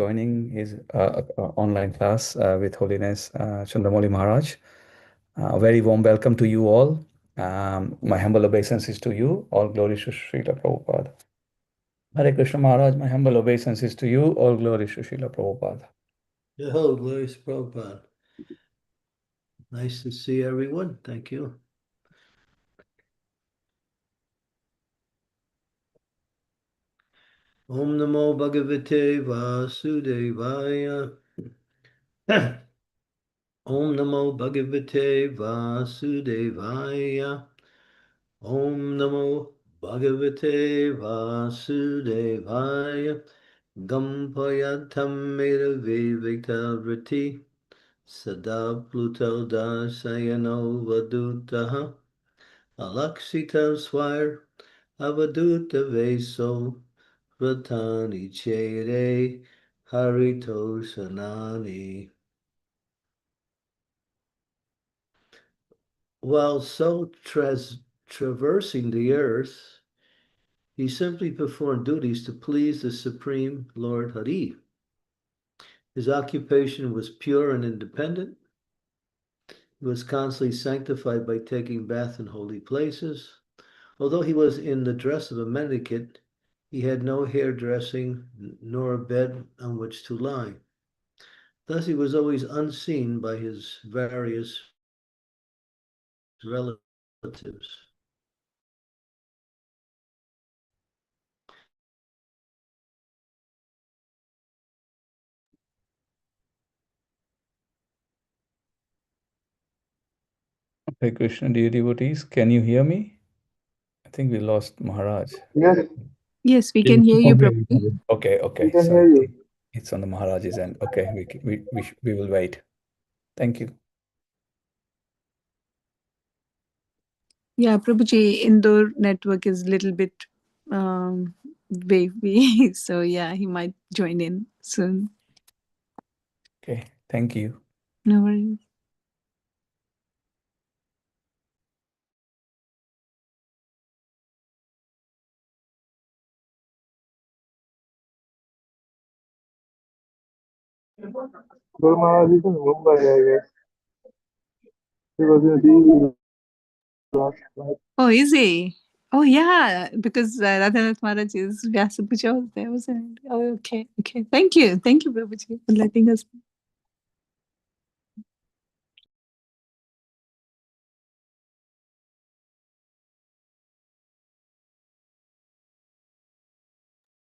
joining his online class with Holiness Chandramauli Maharaj. A very warm welcome to you all. My humble obeisances to you. All glories to Srila Prabhupada. Hare Krishna Maharaj, my humble obeisances to you. All glories to Srila Prabhupada. Oh, glories to Prabhupada. Nice to see everyone. Thank you. Om Namo Bhagavate Vasudevaya. Om Namo Bhagavate Vasudevaya. Om Namo Bhagavate Vasudevaya. Gampayatam Mera Vivekta Vriti. Sada Pluto Dasayano Vadutaha. Alaksita Swire Avaduta Veso. Ratani Chere Harito Sanani. While traversing the earth, he simply performed duties to please the Supreme Lord Hari. His occupation was pure and independent. He was constantly sanctified by taking bath in holy places. Although he was in the dress of a mendicant, he had no hairdressing nor a bed on which to lie. Thus, he was always unseen by his various relatives. Hare Krishna, dear devotees, can you hear me? I think we lost Maharaj. Yes, Yes, we can hear you, Okay, Prabhuji. okay, we okay. can So hear I you. think it's on the Maharaj's end. Okay, we will wait. Thank you. Yeah, Prabhuji, Indore network is a little bit wavy. So yeah, he might join in soon. Okay, thank you. No worries. Guru Maharaj is in Mumbai, I guess. He was in the last night. Oh, is he? Oh, yeah, because Radhanath Maharaj is Vyasa Puja was there, wasn't it? Oh, okay, okay. Thank you. Thank you, Prabhuji, for letting us.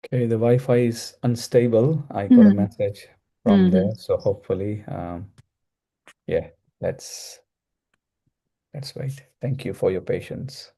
Okay, the Wi-Fi is unstable. I got a message from there, so hopefully, yeah, let's wait. Thank you for your patience.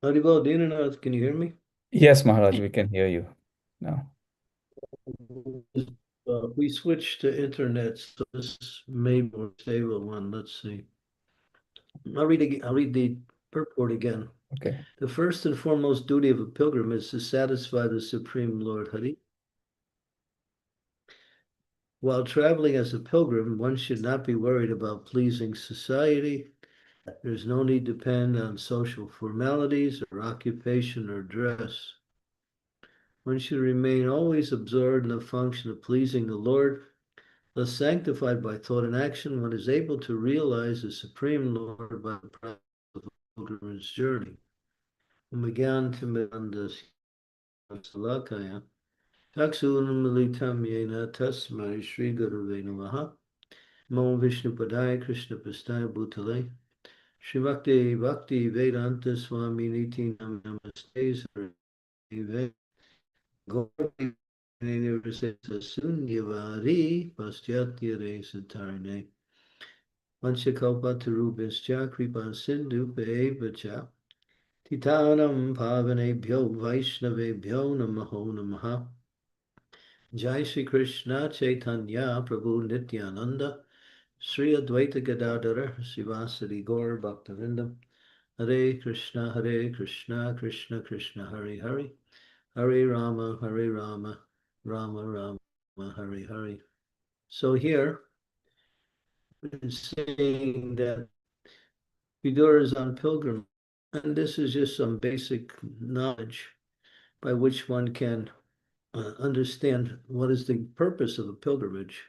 Haribol, Dinanath, can you hear me? Yes, Maharaj, we can hear you now. If we switch to internet, so this may be a more stable one. Let's see. I'll read the purport again. Okay. The first and foremost duty of a pilgrim is to satisfy the Supreme Lord Hari. While traveling as a pilgrim, one should not be worried about pleasing society. There's no need to depend on social formalities or occupation or dress. One should remain always absorbed in the function of pleasing the Lord. Thus sanctified by thought and action, one is able to realize the Supreme Lord by the practice of the pilgrimage journey. Salakaya. Taksunamalitam yena tasmai Shri Gurave Namaha. Mo Vishnu Padaya Krishna Pastaya Bhutale. Shri Bhakti Vedanta Swami Niti Namaste Sarve. Gauri Nirvisesa Sunyavari Pastyatya Resatarne. Vanchakalpa Tarubhischa Kripa Sindhu Pevacha. Titanam Pavanebhyo Vaishnavebhyo Namaho Namaha. Jai Shri Krishna Chaitanya Prabhu Nityananda Sri Advaita Gadadhara Sivasadi Gaur Bhaktivinoda Hare Krishna Krishna Krishna Hare Hare Hare Rama Rama Rama Hare Hare. So here it's saying that Vidura is on pilgrimage, and this is just some basic knowledge by which one can understand what is the purpose of a pilgrimage.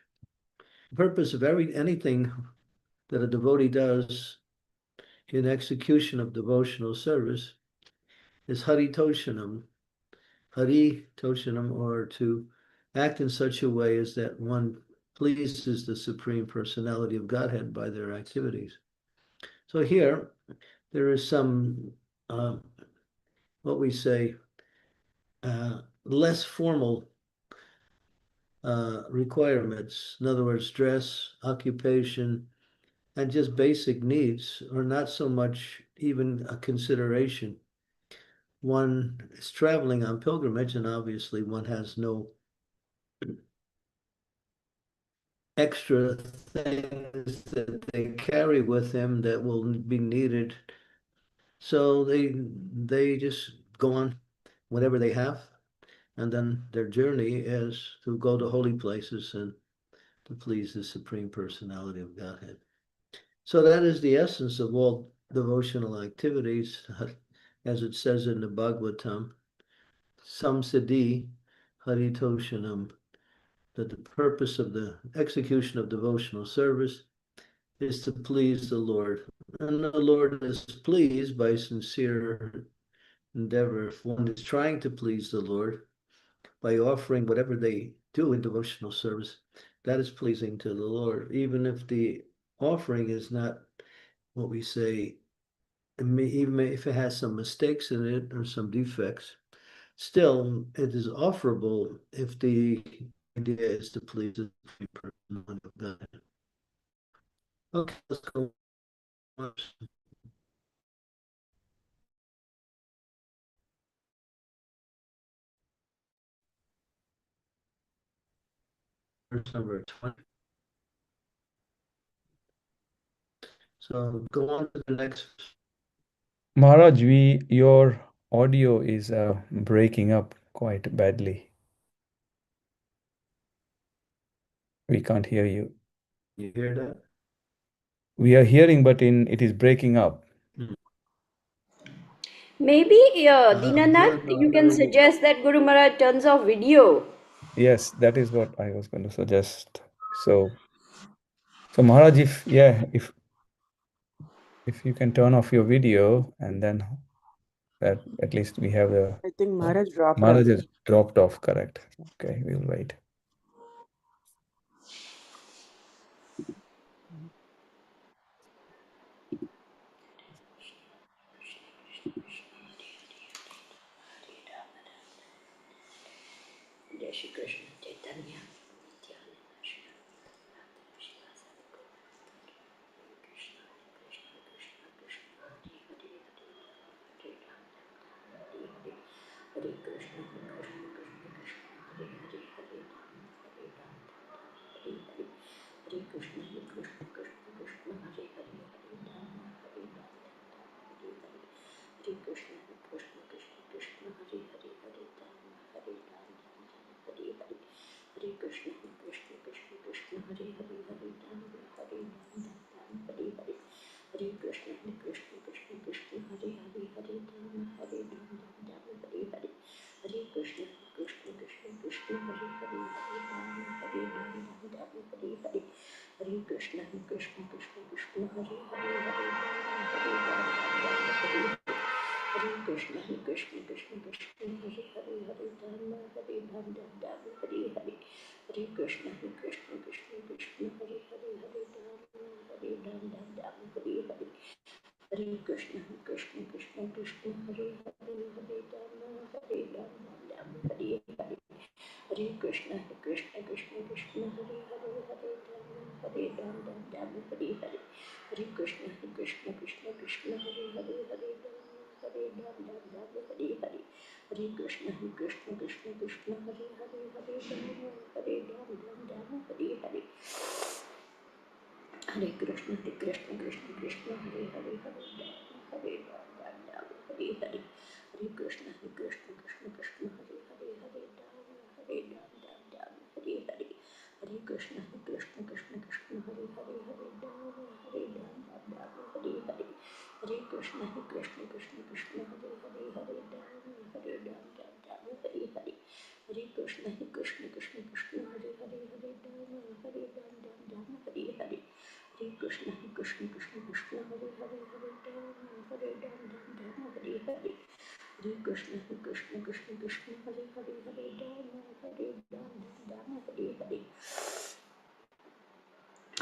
The purpose of anything that a devotee does in execution of devotional service is Hari Toshanam, or to act in such a way as that one pleases the Supreme Personality of Godhead by their activities. So here, there is some, what we say, less formal requirements. In other words, dress, occupation, and just basic needs are not so much even a consideration. One is traveling on pilgrimage, and obviously one has no extra things that they carry with them that will be needed. So they just go on whatever they have, and then their journey is to go to holy places and to please the Supreme Personality of Godhead. So that is the essence of all devotional activities, as it says in the Bhagavatam, Samsiddhi Haritoshanam, that the purpose of the execution of devotional service is to please the Lord. And the Lord is pleased by sincere endeavor. If one is trying to please the Lord by offering whatever they do in devotional service, that is pleasing to the Lord, even if the offering is not what we say, even if it has some mistakes in it or some defects, still it is offerable if the idea is to please the Supreme Personality of God. Okay, let's go. Verse number 20. So go on to the next. Maharaj, your audio is breaking up quite badly. We can't hear you. You hear that? We are hearing, but it is breaking up. Maybe, Dinanath, no, you can suggest that Guru Maharaj turns off video. Yes, that is what I was going to suggest. So Maharaj, if you can turn off your video, and then that at least we have the I think Maharaj dropped off. Maharaj has dropped off, correct? Okay, we'll wait. Jai Shri Krishna Chaitanya. Hare Krishna, Krishna Krishna, Hare Hare, Hare Hare Krishna, Krishna Krishna Krishna, Hare Hare, Hare Rama, Hare Rama, Hare Hare, Hare Krishna, Krishna Krishna Krishna, Hare Hare, Hare Rama, Hare Rama, Hare Hare, Hare Krishna, Krishna Krishna Krishna, Hare Hare, Hare Rama, Hare Rama, Hare Hare, Hare Krishna, Krishna Krishna Krishna, Hare Hare, Hare Rama, Hare Rama, Hare Hare, Hare Krishna, Krishna Krishna Krishna, Hare Hare, Hare Rama, Hare Rama, Hare Hare, Hare Krishna, Krishna Krishna Krishna, Hare Hare, Hare Rama, Hare Rama, Hare Hare, Hare Krishna, Krishna Krishna Krishna, Hare Hare, Hare Rama, Hare Rama, Hare Hare, Hare Krishna, Krishna Krishna Krishna, Hare Hare, Hare Rama, Hare Rama, Hare Hare, Hare Krishna, Krishna Krishna Krishna, Hare Hare, Hare Rama, Hare Rama, Hare Hare, Hare Krishna, Krishna Krishna Krishna, Hare Hare, Hare Rama, Hare Rama, Hare Hare, Hare Krishna, Krishna Krishna Krishna, Hare Hare, Hare Rama, Hare Rama, Hare Hare, Hare Krishna, Krishna Krishna Krishna, Hare Hare, Hare Rama, Hare Rama, Hare Hare, Hare Krishna, Krishna Krishna Krishna, Hare Hare, Hare Rama, Hare Rama, Hare Hare, Hare Krishna, Krishna Krishna Krishna, Hare Hare, Hare Rama, Hare Rama, Hare Hare, Hare Krishna, Krishna Krishna Krishna, Hare Hare, Hare Rama, Hare Rama, Hare Hare, Hare Krishna, Krishna Krishna Krishna, Hare Hare, Hare Rama, Hare Rama, Hare Hare, Hare Krishna, Krishna Krishna Krishna, Hare Hare, Hare Rama, Hare Rama, Hare Hare, Hare Krishna, Krishna Krishna Krishna, Hare Hare, Hare Rama, Hare Rama, Hare Hare, Hare Krishna, Krishna Krishna Krishna, Hare Hare, Hare Rama, Hare Rama, Hare Hare,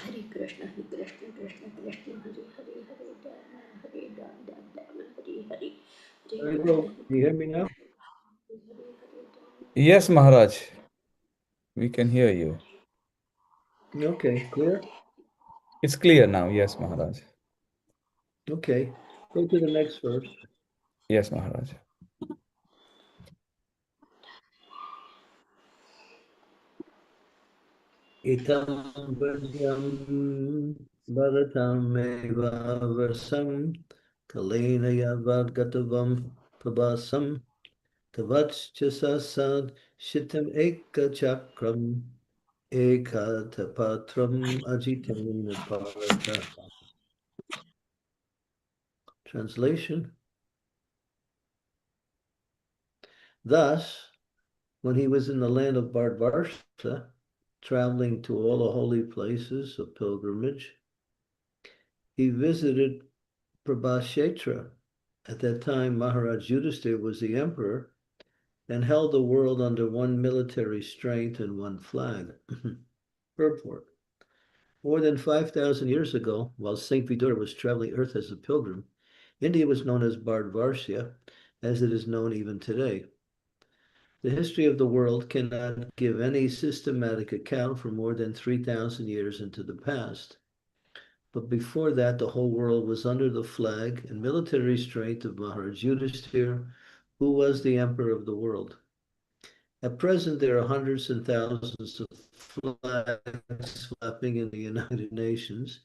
Hare Krishna, Krishna Krishna Krishna, Hare Hare, Hare Rama, Hare Rama, Hare Hare, Hare Krishna, Can you hear me now? Yes, Maharaj, we can hear you. Okay, clear? It's clear now. Yes, Maharaj. Okay, go to the next verse. Yes, Maharaj. Itam Vadyam Bharatam Eva Versam Kalena Yavad Prabhasam Tavachasasad Shitam Eka Chakram Eka Tapatram Ajitam Parata. Translation. Thus, when he was in the land of Bhardvarsha, traveling to all the holy places of pilgrimage, he visited Prabhashetra. At that time, Maharaj Yudhisthira was the emperor and held the world under one military strength and one flag. Purport. More than 5,000 years ago, while Saint Vidura was traveling earth as a pilgrim, India was known as Bhardvarsha, as it is known even today. The history of the world cannot give any systematic account for more than 3,000 years into the past. But before that, the whole world was under the flag and military strength of Maharaj Yudhisthira, who was the emperor of the world. At present, there are hundreds and thousands of flags flapping in the United Nations.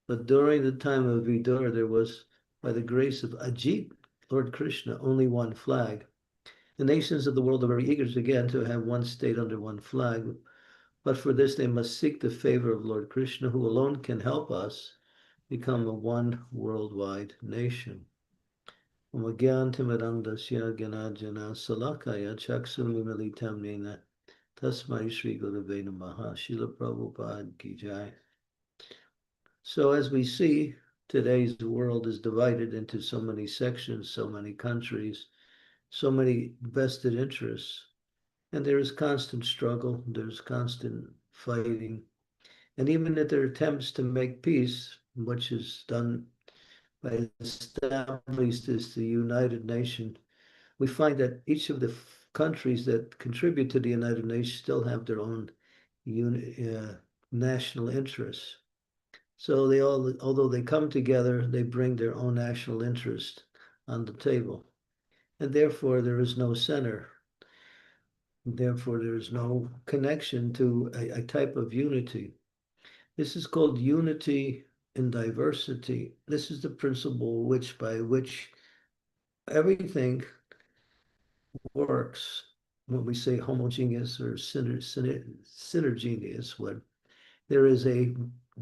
But during the time of Vidura, there was, by the grace of Ajit, Lord Krishna, only one flag. The nations of the world are very eager again to have one state under one flag, but for this they must seek the favor of Lord Krishna, who alone can help us become a one worldwide nation. Tasmai Shri Gurave Namaha. Srila Prabhupada Ki Jai. So as we see, today's world is divided into so many sections, so many countries, so many vested interests, and there is constant struggle, there's constant fighting, and even if there are attempts to make peace, which is done by established as the United Nations, we find that each of the countries that contribute to the United Nations still have their own national interests. So they all, although they come together, they bring their own national interest on the table. And therefore, there is no center. Therefore, there is no connection to a type of unity. This is called unity in diversity. This is the principle by which everything works. When we say homogeneous or synergeneous, when there is a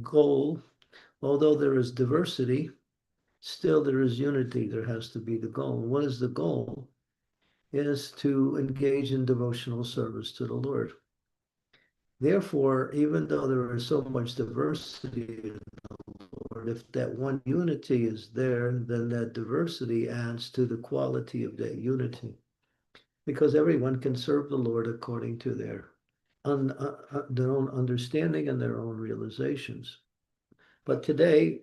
goal, although there is diversity, still there is unity. There has to be the goal. And what is the goal? Is to engage in devotional service to the Lord. Therefore, even though there is so much diversity in the Lord, if that one unity is there, then that diversity adds to the quality of that unity. Because everyone can serve the Lord according to their own understanding and their own realizations. But today,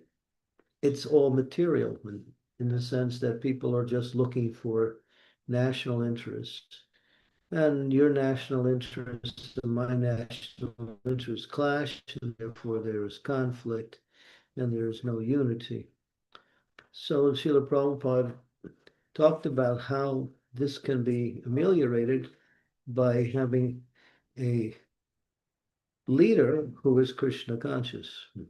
it's all material in the sense that people are just looking for national interests. And your national interests and my national interests clash, and therefore there is conflict and there is no unity. So Srila Prabhupada talked about how this can be ameliorated by having a leader who is Krishna conscious. You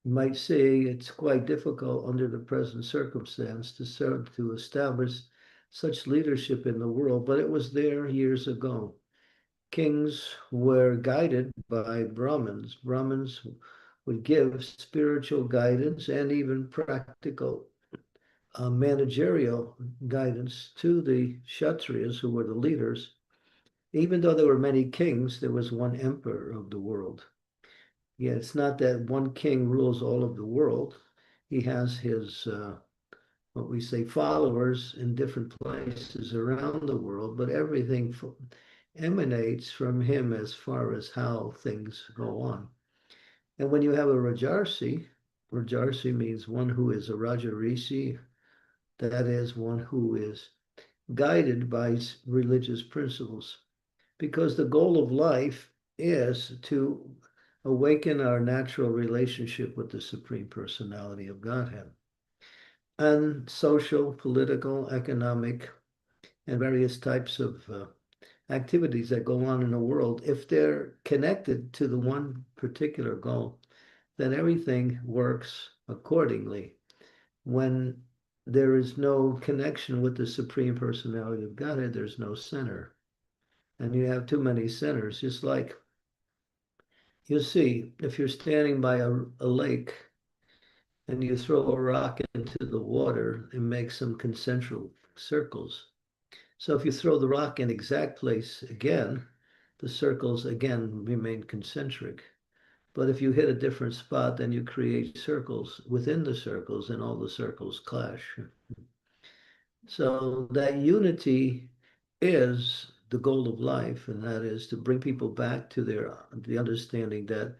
might say it's quite difficult under the present circumstance to establish such leadership in the world, but it was there years ago. Kings were guided by Brahmins. Brahmins would give spiritual guidance and even practical managerial guidance to the Kshatriyas, who were the leaders. Even though there were many kings, there was one emperor of the world. Yeah, it's not that one king rules all of the world. He has his, what we say, followers in different places around the world, but everything emanates from him as far as how things go on. And when you have a Rajarsi, Rajarsi means one who is a Rajarisi, that is, one who is guided by religious principles. Because the goal of life is to awaken our natural relationship with the Supreme Personality of Godhead. And social, political, economic, and various types of activities that go on in the world, if they're connected to the one particular goal, then everything works accordingly. When there is no connection with the Supreme Personality of Godhead, there's no center. And you have too many centers, just like you see, if you're standing by a lake and you throw a rock into the water, it makes some concentric circles. So if you throw the rock in exact place again, the circles again remain concentric. But if you hit a different spot, then you create circles within the circles and all the circles clash. So that unity is the goal of life, and that is to bring people back to the understanding that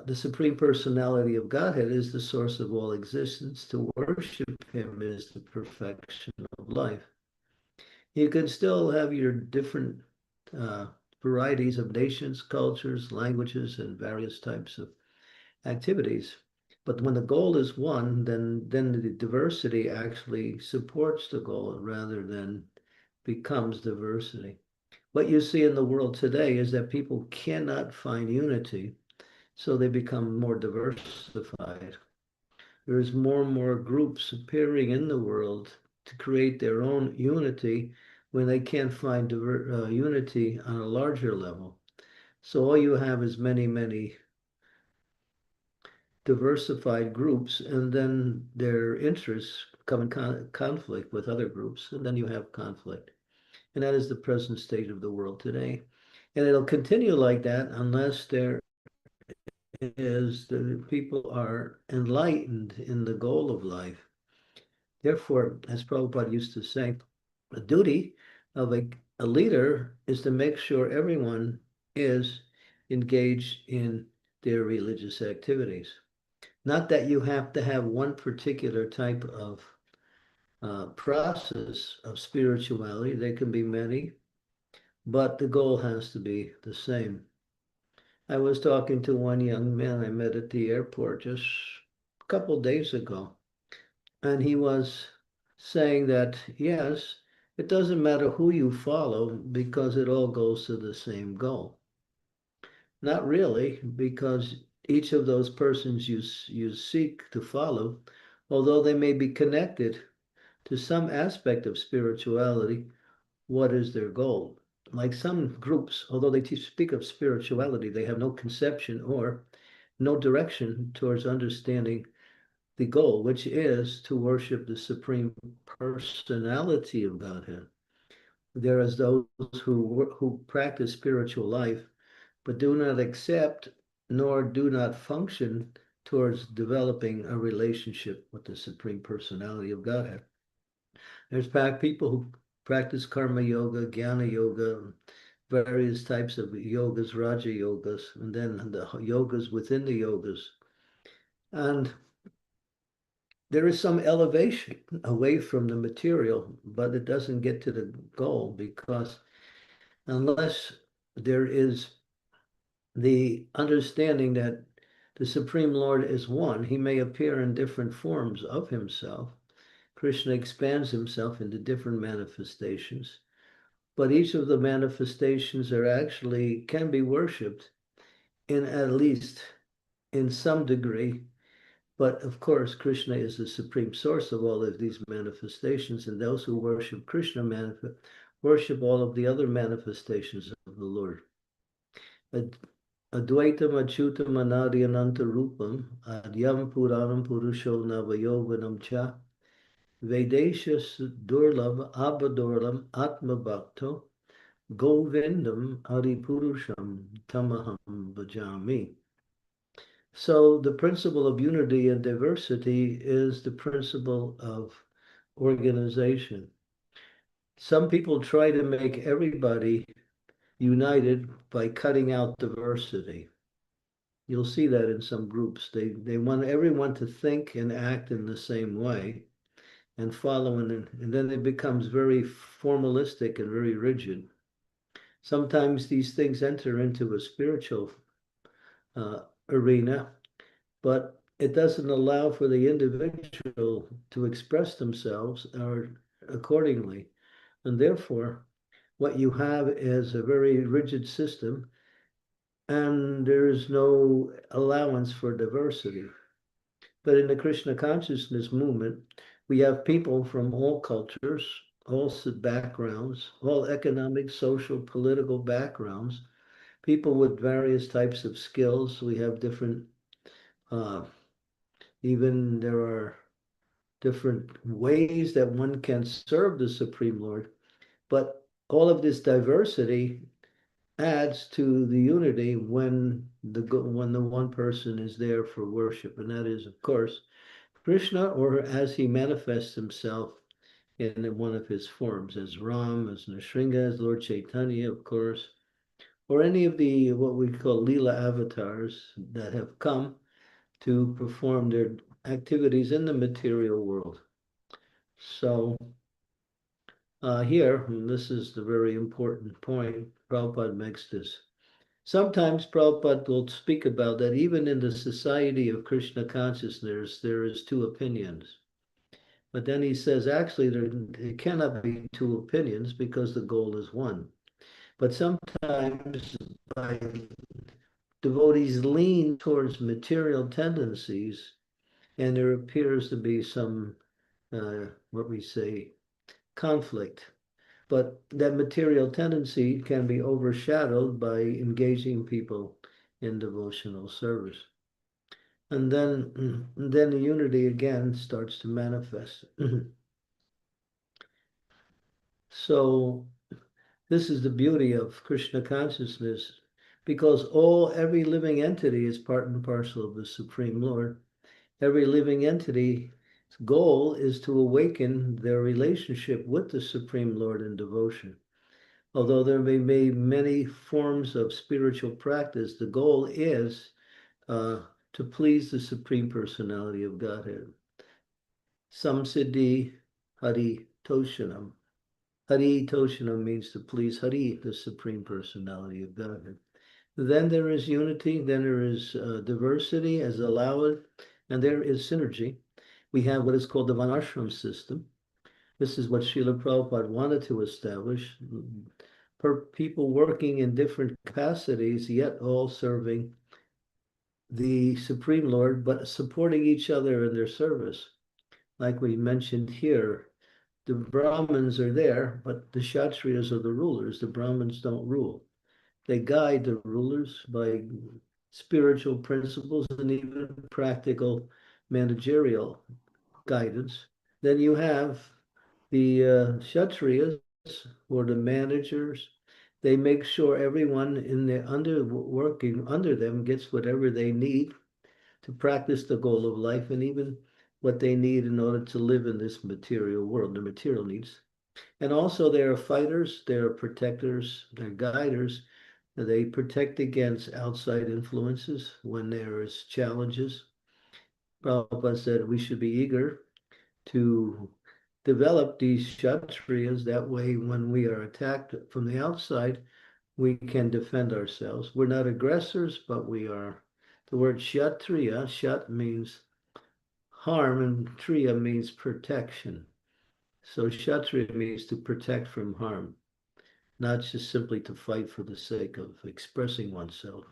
the Supreme Personality of Godhead is the source of all existence. To worship Him is the perfection of life. You can still have your different varieties of nations, cultures, languages, and various types of activities. But when the goal is one, then the diversity actually supports the goal rather than becomes diversity. What you see in the world today is that people cannot find unity, so they become more diversified. There's more and more groups appearing in the world to create their own unity when they can't find unity on a larger level. So all you have is many, many diversified groups, and then their interests come in conflict with other groups, and then you have conflict. And that is the present state of the world today. And it'll continue like that unless there is the people are enlightened in the goal of life. Therefore, as Prabhupada used to say, the duty of a leader is to make sure everyone is engaged in their religious activities. Not that you have to have one particular type of process of spirituality. There can be many, but the goal has to be the same. I was talking to one young man I met at the airport just a couple days ago, and he was saying that, yes, it doesn't matter who you follow because it all goes to the same goal. Not really, because each of those persons you seek to follow, although they may be connected to some aspect of spirituality, what is their goal? Like some groups, although they speak of spirituality, they have no conception or no direction towards understanding the goal, which is to worship the Supreme Personality of Godhead. There is those who practice spiritual life, but do not accept nor do not function towards developing a relationship with the Supreme Personality of Godhead. There's people who practice karma yoga, jnana yoga, various types of yogas, Raja yogas, and then the yogas within the yogas. And there is some elevation away from the material, but it doesn't get to the goal, because unless there is the understanding that the Supreme Lord is one, he may appear in different forms of himself. Krishna expands himself into different manifestations, but each of the manifestations can be worshipped in at least in some degree. But of course, Krishna is the supreme source of all of these manifestations, and those who worship Krishna worship all of the other manifestations of the Lord. Advaitam Achyutam Anadi Ananta Rupam Adyam Puranam Purusho Navayovanam Cha Vedeshas Durlabh Abadurlam Atma Bhakto Govindam Adipurusham Tamaham Bhajami. So the principle of unity and diversity is the principle of organization. Some people try to make everybody united by cutting out diversity. You'll see that in some groups. They want everyone to think and act in the same way and follow, and then it becomes very formalistic and very rigid. Sometimes these things enter into a spiritual arena, but it doesn't allow for the individual to express themselves or accordingly. And therefore, what you have is a very rigid system, and there is no allowance for diversity. But in the Krishna consciousness movement, we have people from all cultures, all backgrounds, all economic, social, political backgrounds, people with various types of skills. We have different, even there are different ways that one can serve the Supreme Lord. But all of this diversity adds to the unity when the one person is there for worship, and that is, of course, Krishna, or as he manifests himself in one of his forms, as Ram, as Nrsimha, as Lord Chaitanya, of course, or any of the what we call Leela avatars that have come to perform their activities in the material world. So here, and this is the very important point, Prabhupada makes this. Sometimes Prabhupada will speak about that even in the society of Krishna consciousness, there is two opinions. But then he says, actually, there cannot be two opinions because the goal is one. But sometimes by devotees lean towards material tendencies, and there appears to be some, what we say, conflict. But that material tendency can be overshadowed by engaging people in devotional service. And then the unity again starts to manifest. So this is the beauty of Krishna consciousness, because every living entity is part and parcel of the Supreme Lord. Every living entity's goal is to awaken their relationship with the Supreme Lord in devotion. Although there may be many forms of spiritual practice, the goal is to please the Supreme Personality of Godhead. Samsiddhi Hari Toshanam. Hari Toshanam means to please Hari, the Supreme Personality of Godhead. Then there is unity, then there is diversity as allowed, and there is synergy. We have what is called the Varnashram system. This is what Srila Prabhupada wanted to establish. people working in different capacities, yet all serving the Supreme Lord, but supporting each other in their service. Like we mentioned here, the Brahmins are there, but the Kshatriyas are the rulers. The Brahmins don't rule. They guide the rulers by spiritual principles and even practical managerial guidance. Then you have the Kshatriyas, or the managers. They make sure everyone in the working under them gets whatever they need to practice the goal of life, and even what they need in order to live in this material world, the material needs. And also they are fighters, they are protectors, they're guiders. They protect against outside influences when there is challenges. Prabhupada said we should be eager to develop these kshatriyas. That way, when we are attacked from the outside, we can defend ourselves. We're not aggressors, but we are. The word kshatriya, shat means harm, and triya means protection. So kshatriya means to protect from harm, not just simply to fight for the sake of expressing oneself.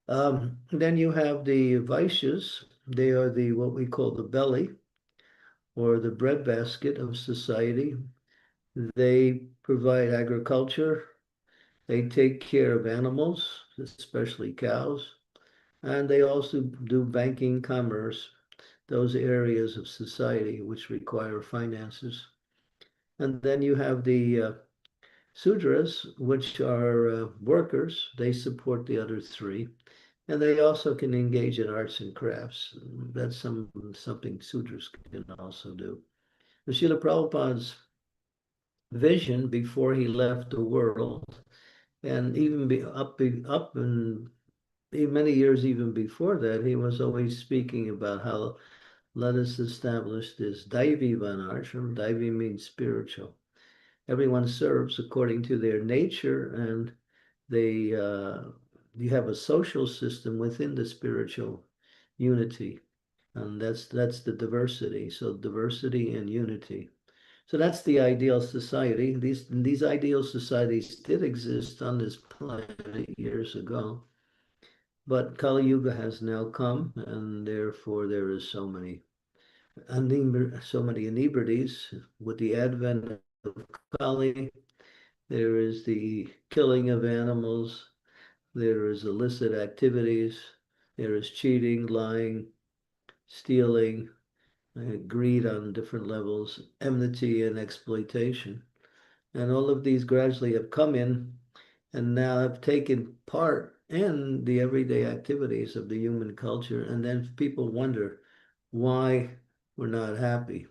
Then you have the Vaishyas. They are the what we call the belly or the breadbasket of society. They provide agriculture. They take care of animals, especially cows, and they also do banking, commerce, those areas of society which require finances. And then you have the Sudras, which are workers. They support the other three. And they also can engage in arts and crafts. That's something Sudras can also do. The Srila Prabhupada's vision before he left the world, and even up and many years even before that, he was always speaking about how let us establish this Daivi Vanashram. Daivi means spiritual. Everyone serves according to their nature, and they you have a social system within the spiritual unity, and that's the diversity. So diversity and unity. So that's the ideal society. These ideal societies did exist on this planet years ago, but Kali Yuga has now come, and therefore there is so many inebrities with the advent of Kali. There is the killing of animals. There is illicit activities. There is cheating, lying, stealing, greed on different levels, enmity and exploitation. And all of these gradually have come in and now have taken part in the everyday activities of the human culture. And then people wonder why we're not happy.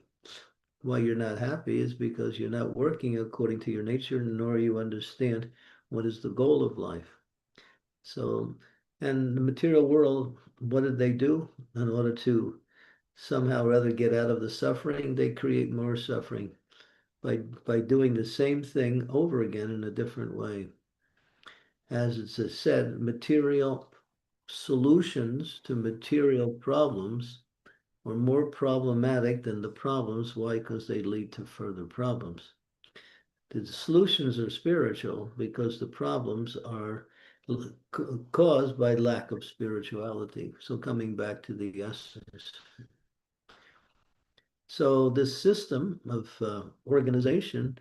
Why you're not happy is because you're not working according to your nature, nor you understand what is the goal of life. So, and the material world, what did they do in order to somehow or other get out of the suffering? They create more suffering by doing the same thing over again in a different way. As it's said, material solutions to material problems are more problematic than the problems. Why? Because they lead to further problems. The solutions are spiritual because the problems are caused by lack of spirituality. So coming back to the essence. So this system of organization,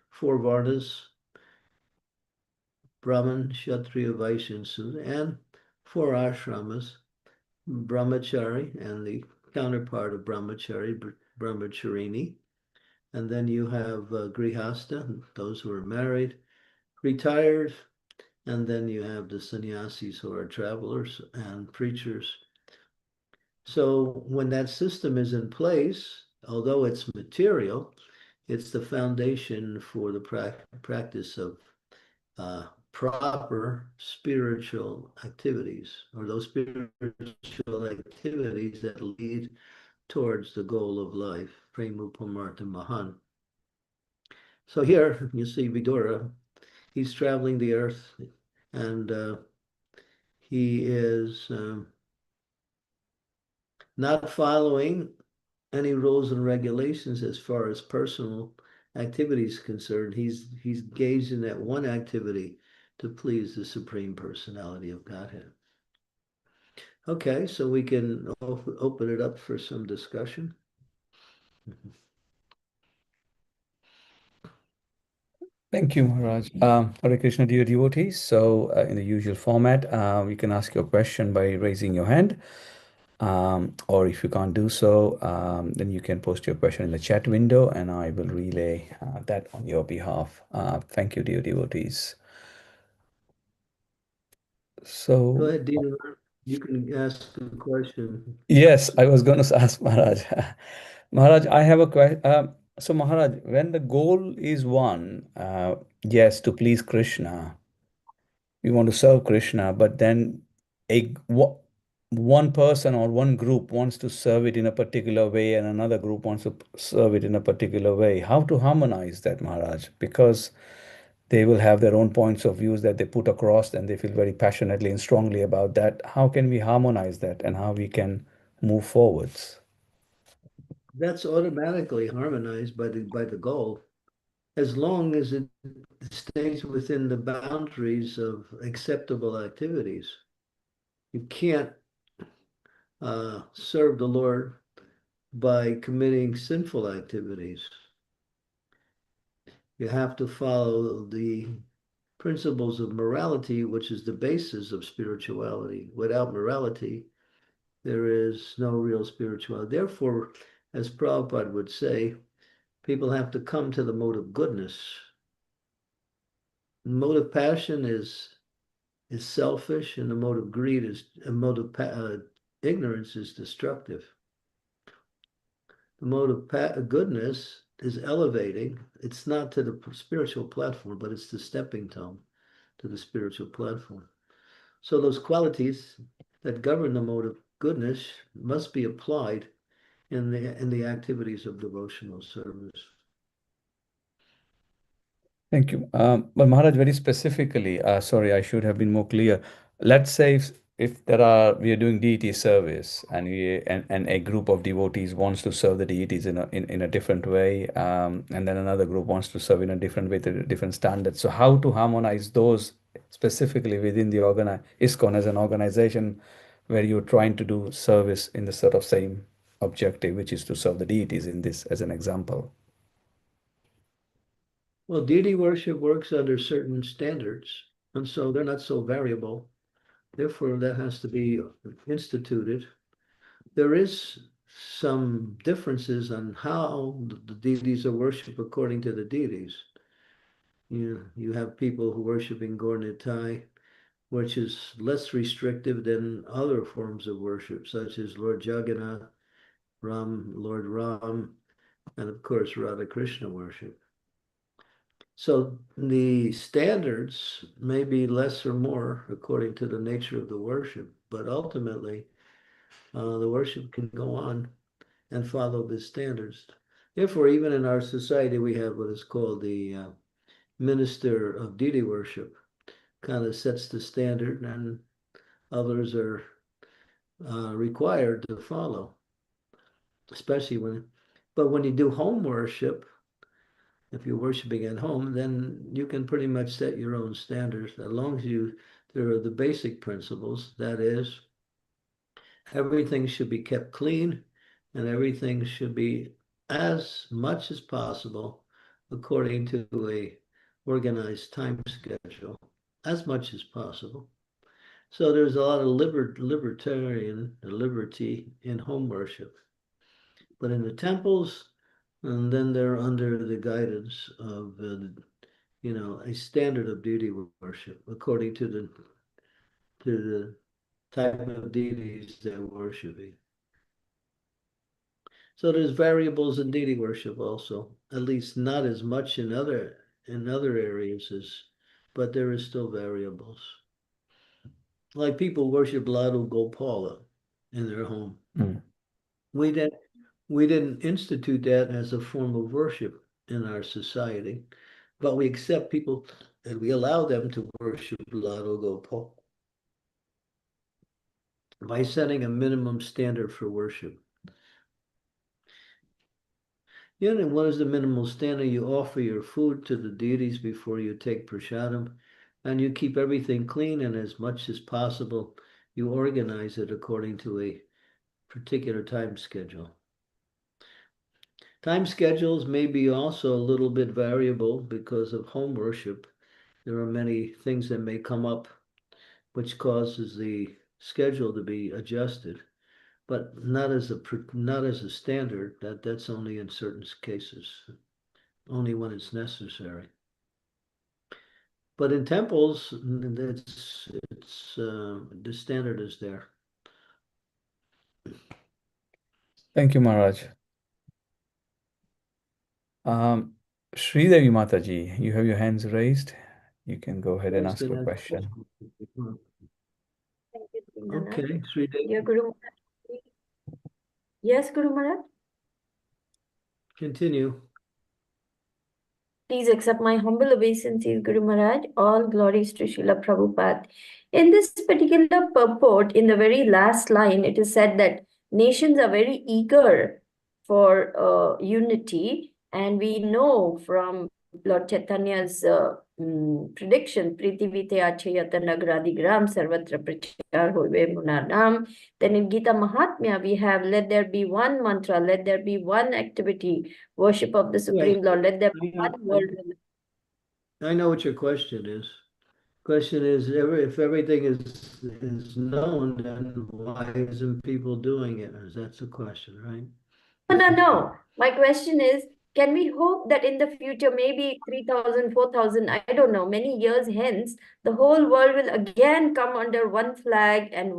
four Varnas, Brahman, Kshatriya, Vaishya, and Sudra, and four ashramas, Brahmachari and the counterpart of Brahmachari, Brahmacharini. And then you have Grihasta, those who are married, retired, and then you have the sannyasis who are travelers and preachers. So when that system is in place, although it's material, it's the foundation for the practice of proper spiritual activities, or those spiritual activities that lead towards the goal of life, Premupamartha Mahan. So here you see Vidura, he's traveling the earth, and he is not following any rules and regulations as far as personal activity is concerned, he's engaged in that one activity to please the Supreme Personality of Godhead. Okay, so we can open it up for some discussion. Thank you, Maharaj. Hare Krishna, dear devotees. So, in the usual format, you can ask your question by raising your hand. Or if you can't do so, then you can post your question in the chat window and I will relay that on your behalf. Thank you, dear devotees. Go So, ahead, Dina. You can ask a question. yes, I was going to ask Maharaj. Maharaj, I have a question. So, Maharaj, when the goal is one, yes, to please Krishna, we want to serve Krishna, but then one person or one group wants to serve it in a particular way and another group wants to serve it in a particular way. How to harmonize that, Maharaj? Because they will have their own points of views that they put across and they feel very passionately and strongly about that. How can we harmonize that and how we can move forwards? That's automatically harmonized by the goal, as long as it stays within the boundaries of acceptable activities. You can't serve the Lord by committing sinful activities. You have to follow the principles of morality, which is the basis of spirituality. Without morality, there is no real spirituality. Therefore, as Prabhupada would say, people have to come to the mode of goodness. The mode of passion is selfish, and the mode of greed is a mode of ignorance is destructive. The mode of goodness is elevating. It's not to the spiritual platform, but it's the stepping stone to the spiritual platform. So those qualities that govern the mode of goodness must be applied in the activities of devotional service. Thank you. But Maharaj, very specifically, sorry, I should have been more clear. Let's say if we are doing deity service and a group of devotees wants to serve the deities in a different way, and then another group wants to serve in a different way, to different standards. So how to harmonize those specifically within the ISKCON as an organization where you're trying to do service in the sort of same objective, which is to serve the deities in this as an example. Well, deity worship works under certain standards, and so they're not so variable. Therefore, that has to be instituted. There is some differences on how the deities are worshipped according to the deities. You have people who worship in Gaur-Nitai, which is less restrictive than other forms of worship, such as Lord Jagannath, Lord Ram, and of course Radha Krishna worship. So the standards may be less or more according to the nature of the worship, but ultimately the worship can go on and follow the standards. Therefore, even in our society, we have what is called the minister of deity worship, kind of sets the standard, and others are required to follow, especially when you do home worship, if you're worshiping at home, then you can pretty much set your own standards as long as there are the basic principles. That is, everything should be kept clean and everything should be as much as possible according to a organized time schedule, as much as possible. So there's a lot of liberty in home worship. But in the temples, and then they're under the guidance of, a standard of deity worship according to the type of deities they're worshiping. So there's variables in deity worship also, at least not as much in other areas but there is still variables. Like people worship Ladu Gopala in their home. Mm. We didn't institute that as a form of worship in our society, but we accept people and we allow them to worship Ladu Gopal by setting a minimum standard for worship. Yeah, and what is the minimal standard? You offer your food to the deities before you take prasadam, and you keep everything clean, and as much as possible, you organize it according to a particular time schedule. Time schedules may be also a little bit variable because of home worship. There are many things that may come up which causes the schedule to be adjusted, but not as a standard. That's only in certain cases, only when it's necessary. But in temples, the standard is there. Thank you, Maharaj. Sridevi Mataji, you have your hands raised. You can go ahead and Yes, ask then your that's question. Thank you, Srinivas. okay, Sridevi, Dear Guru Maharaj. Yes, Guru Maharaj. continue. Please accept my humble obeisances, Guru Maharaj. All glories to Srila Prabhupada. In this particular purport, in the very last line, it is said that nations are very eager for unity, and we know from Lord Chaitanya's prediction, Prithivite Achayata Nagradigram Sarvatra Prachar Hove Munanam. Then in Gita Mahatmya, we have, let there be one mantra, let there be one activity, worship of the Supreme Lord, let there be one world. I know what your question is. Question is, if everything is known, then why isn't people doing it? That's the question, right? No. My question is, can we hope that in the future, maybe 3,000, 4,000, I don't know, many years hence, the whole world will again come under one flag and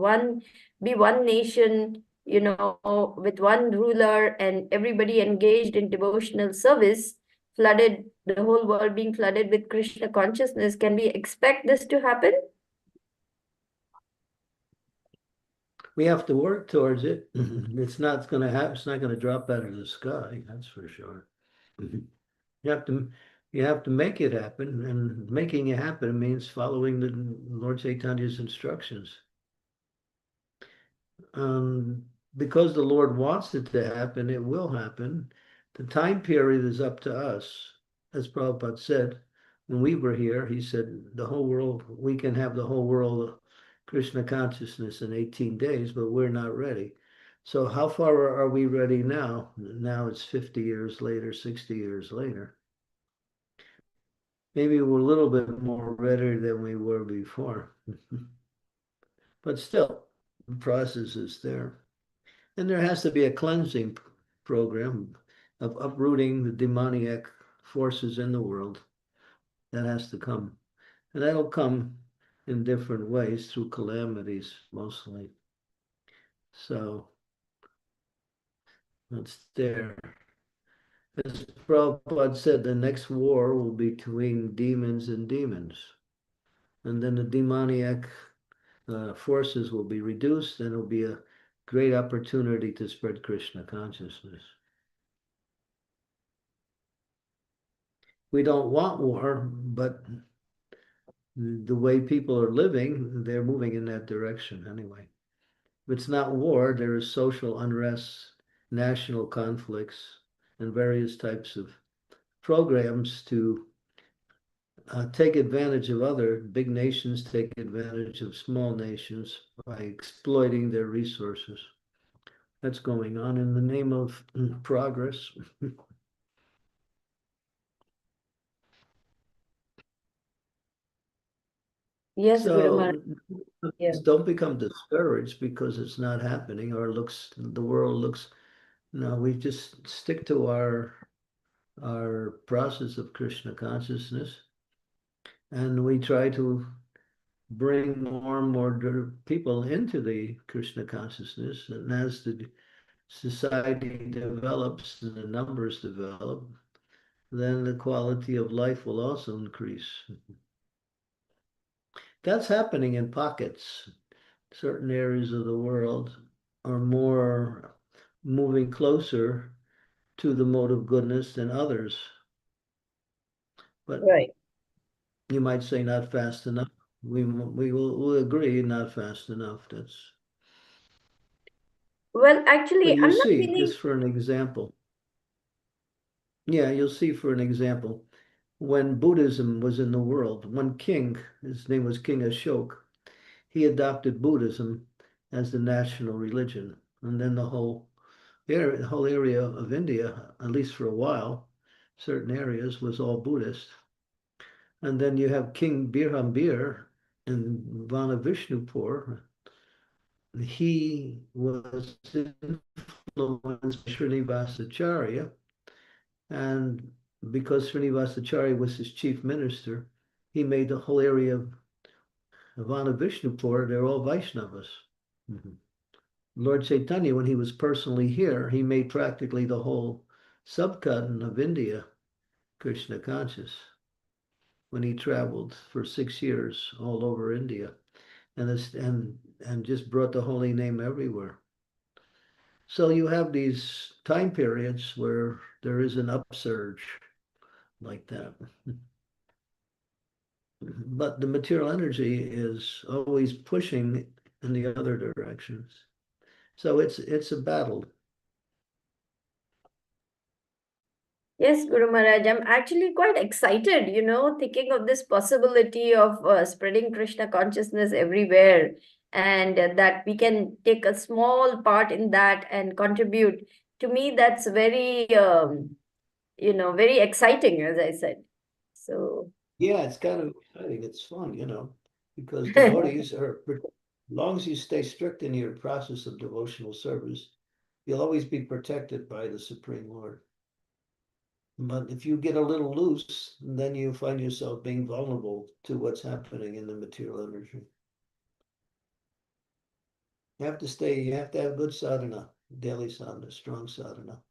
be one nation, with one ruler and everybody engaged in devotional service, the whole world being flooded with Krishna consciousness? Can we expect this to happen? We have to work towards it. It's not going to happen. It's not going to drop out of the sky. That's for sure. You have to make it happen, and making it happen means following the Lord Chaitanya's instructions. Because the Lord wants it to happen, it will happen. The time period is up to us. As Prabhupada said, when we were here, he said, we can have the whole world Krishna consciousness in 18 days, but we're not ready. So how far are we ready now? Now it's 50 years later, 60 years later. Maybe we're a little bit more ready than we were before. But still, the process is there. And there has to be a cleansing program of uprooting the demoniac forces in the world. That has to come. And that'll come in different ways through calamities, mostly. So that's there. As Prabhupada said, the next war will be between demons and demons. And then the demoniac forces will be reduced, and it'll be a great opportunity to spread Krishna consciousness. We don't want war, but the way people are living, they're moving in that direction anyway. If it's not war, there is social unrest, national conflicts, and various types of programs to take advantage of other big nations, take advantage of small nations by exploiting their resources. That's going on in the name of progress. Yes, Guru Maharaj. So Yeah. don't become discouraged because it's not happening or the world looks. No, we just stick to our process of Krishna consciousness, and we try to bring more and more people into the Krishna consciousness. And as the society develops and the numbers develop, then the quality of life will also increase. That's happening in pockets. Certain areas of the world are more moving closer to the mode of goodness than others. But Right. you might say not fast enough. We'll agree, not fast enough. Well, But actually, you I'm not see, feeling. just for an example. Yeah, you'll see for an example, when Buddhism was in the world, one king, his name was King Ashoka, he adopted Buddhism as the national religion. And then the whole area of India, at least for a while, certain areas was all Buddhist. And then you have King Birhambir in Vanavishnupur. He was influenced by Srinivasacharya, and because Srinivasacharya was his chief minister, he made the whole area of Vanavishnupur, they're all Vaishnavas. Mhm. Lord Chaitanya, when he was personally here, he made practically the whole subcontinent of India Krishna conscious when he traveled for 6 years all over India and just brought the holy name everywhere. So you have these time periods where there is an upsurge like that. But the material energy is always pushing in the other directions. So it's a battle. Yes, Guru Maharaj, I'm actually quite excited, thinking of this possibility of spreading Krishna consciousness everywhere, and that we can take a small part in that and contribute. To me, that's very, very exciting, as I said. So, Yeah, it's kind of exciting. It's fun, because devotees are, as long as you stay strict in your process of devotional service, you'll always be protected by the Supreme Lord. But if you get a little loose, then you find yourself being vulnerable to what's happening in the material energy. You have to have good sadhana, daily sadhana, strong sadhana,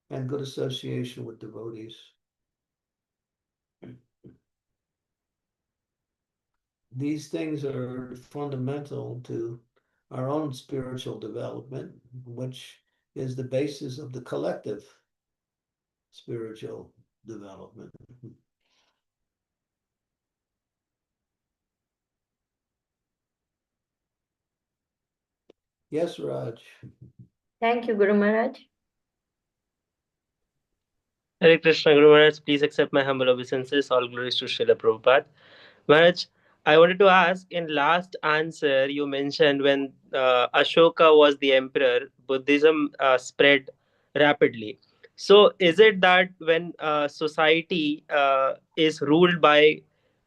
and good association with devotees. These things are fundamental to our own spiritual development, which is the basis of the collective spiritual development. Yes, Raj. thank you, Guru Maharaj. Hare Krishna, Guru Maharaj, please accept my humble obeisances. All glories to Srila Prabhupada. Maharaj, I wanted to ask, in last answer, you mentioned when Ashoka was the emperor, Buddhism spread rapidly. So, is it that when society is ruled by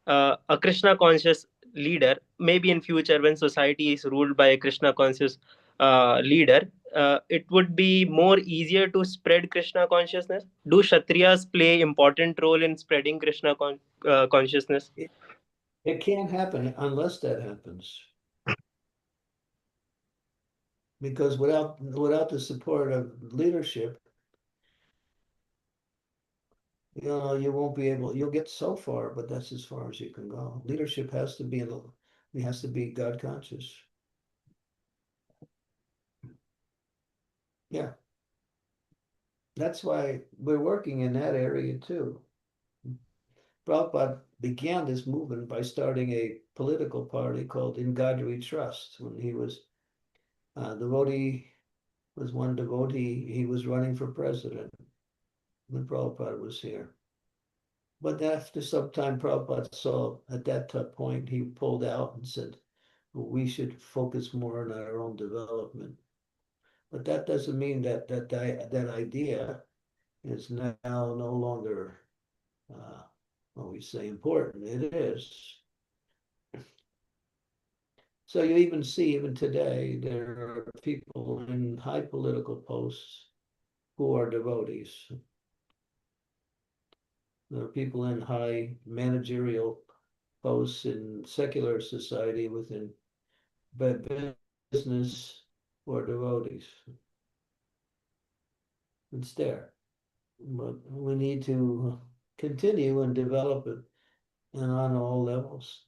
a Krishna conscious leader, maybe in future when society is ruled by a Krishna conscious leader, it would be more easier to spread Krishna consciousness? Do Kshatriyas play important role in spreading Krishna consciousness? It can't happen unless that happens. Because without the support of leadership, you won't be able, you'll get so far, but that's as far as you can go. Leadership has to be it has to be God conscious. Yeah. That's why we're working in that area too. Prabhupada began this movement by starting a political party called In God We Trust. When he was devotee, was one devotee, he was running for president when Prabhupada was here. But after some time, Prabhupada saw at that point, he pulled out and said, well, we should focus more on our own development. But that doesn't mean that idea is now no longer, what we say, important. It is. So you even see, even today, there are people in high political posts who are devotees. There are people in high managerial posts in secular society within business who are devotees. It's there. But we need to continue and develop it and on all levels.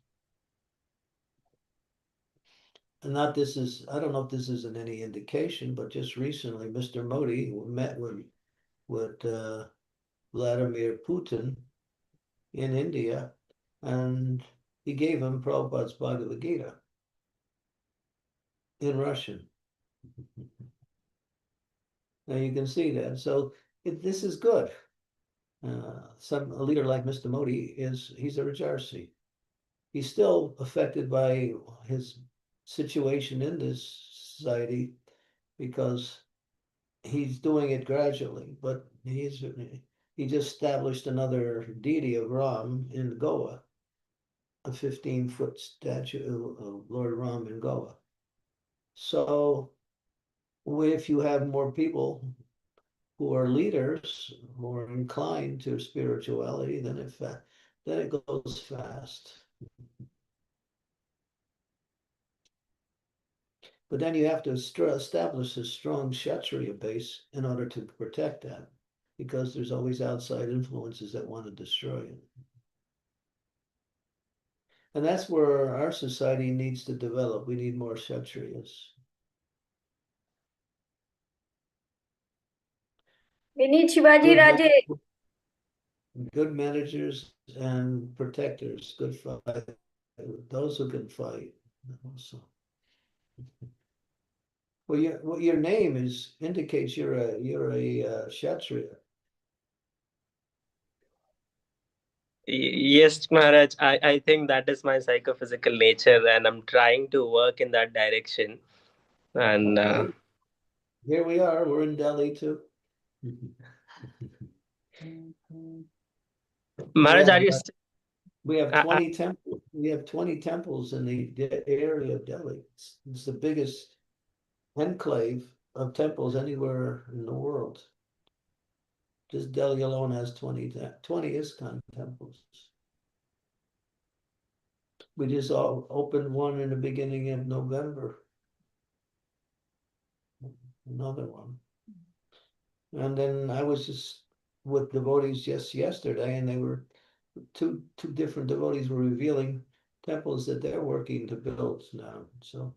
And I don't know if this is any indication, but just recently, Mr. Modi met with Vladimir Putin in India, and he gave him Prabhupada's Bhagavad Gita in Russian. Now you can see that. So this is good. A leader like Mr. Modi he's a Rajarsi. He's still affected by his situation in this society because he's doing it gradually, but he just established another deity of Ram in Goa, a 15-foot statue of Lord Ram in Goa. So if you have more people who are leaders, who are inclined to spirituality, then it goes fast. But then you have to establish a strong Kshatriya base in order to protect that, because there's always outside influences that want to destroy it. And that's where our society needs to develop. We need more Kshatriyas. We need Shivaji Good, Raje. good managers and protectors, good fight. Those who can fight. Also. Well, your name indicates you're a Kshatriya. Yes, Maharaj, I think that is my psychophysical nature, and I'm trying to work in that direction. And Okay. Here we are. We're in Delhi too. Maharaj, are you? We have I, 20 temples. We have 20 temples in the area of Delhi. It's the biggest enclave of temples anywhere in the world. Just Delhi alone has 20 ISKCON temples. We just opened one in the beginning of November. Another one. And then I was just with devotees just yesterday, and they were two different devotees were revealing temples that they're working to build now. So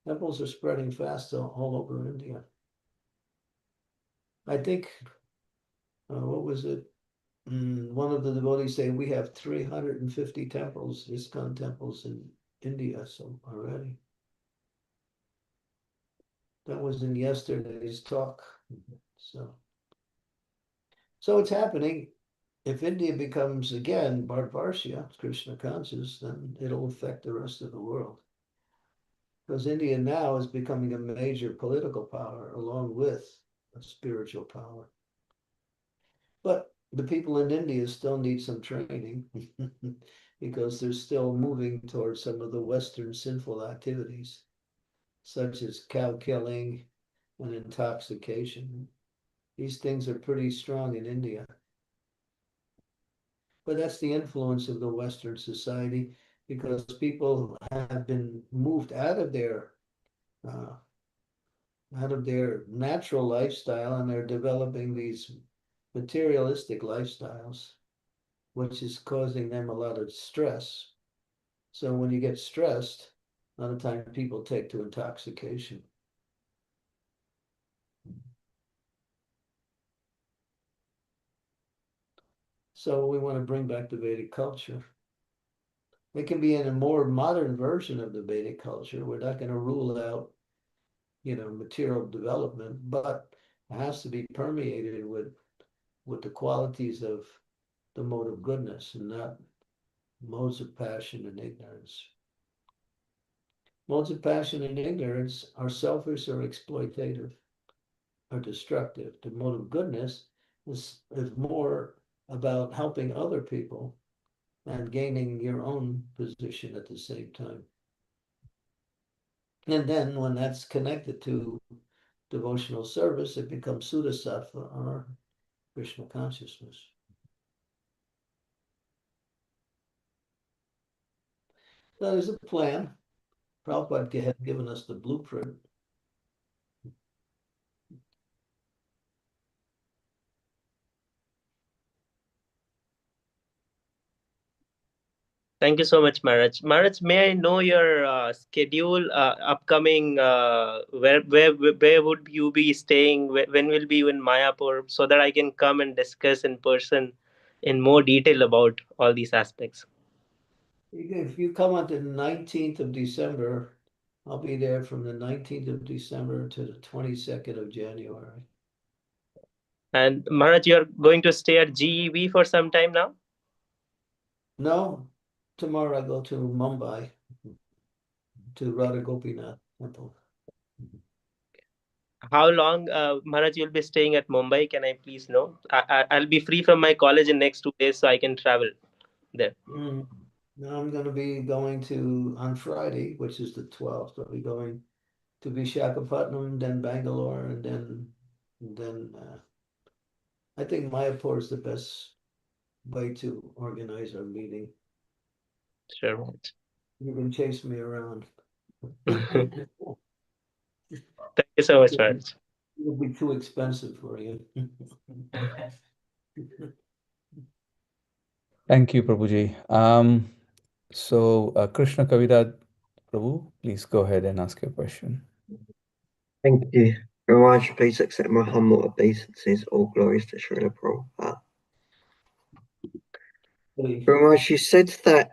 temples are spreading fast all over India. I think, what was it? One of the devotees saying we have 350 temples, ISKCON temples in India, so already. That was in yesterday's talk. So it's happening. If India becomes again Bharatvarsha, Krishna conscious, then it'll affect the rest of the world. Because India now is becoming a major political power along with a spiritual power. But the people in India still need some training because they're still moving towards some of the Western sinful activities, such as cow killing and intoxication. These things are pretty strong in India. But that's the influence of the Western society, because people have been moved uh, out of their natural lifestyle, and they're developing these materialistic lifestyles, which is causing them a lot of stress. So when you get stressed, a lot of time people take to intoxication. So we want to bring back the Vedic culture. It can be in a more modern version of the Vedic culture. We're not going to rule out, material development, but it has to be permeated with the qualities of the mode of goodness and not modes of passion and ignorance. Modes of passion and ignorance are selfish or exploitative or destructive. The mode of goodness is more about helping other people and gaining your own position at the same time. And then when that's connected to devotional service, it becomes Sudasattva or Krishna consciousness. So there's a plan. Prabhupada had given us the blueprint. Thank you so much, Maharaj. Maharaj, may I know your schedule, upcoming? Where would you be staying? When will be you in Mayapur, so that I can come and discuss in person in more detail about all these aspects? If you come on the 19th of December, I'll be there from the 19th of December to the 22nd of January. And Maharaj, you're going to stay at GEV for some time now? No, tomorrow I go to Mumbai to Radha Gopinath temple. How long, Maharaj, you'll be staying at Mumbai? Can I please know? I'll be free from my college in next 2 days, so I can travel there. Now I'm going to be going to, on Friday, which is the 12th, I'll be going to Visakhapatnam, then Bangalore, and then I think Mayapur is the best way to organize our meeting. Sure, Maharaj. You can chase me around. Thank you so much, Maharaj. It'll be too expensive for you. Thank you, Prabhuji. Krishna Kavita Prabhu, please go ahead and ask your question. Thank you. Raj, please accept my humble obeisances. All glories to Srila Prabhupada. Raj, you said that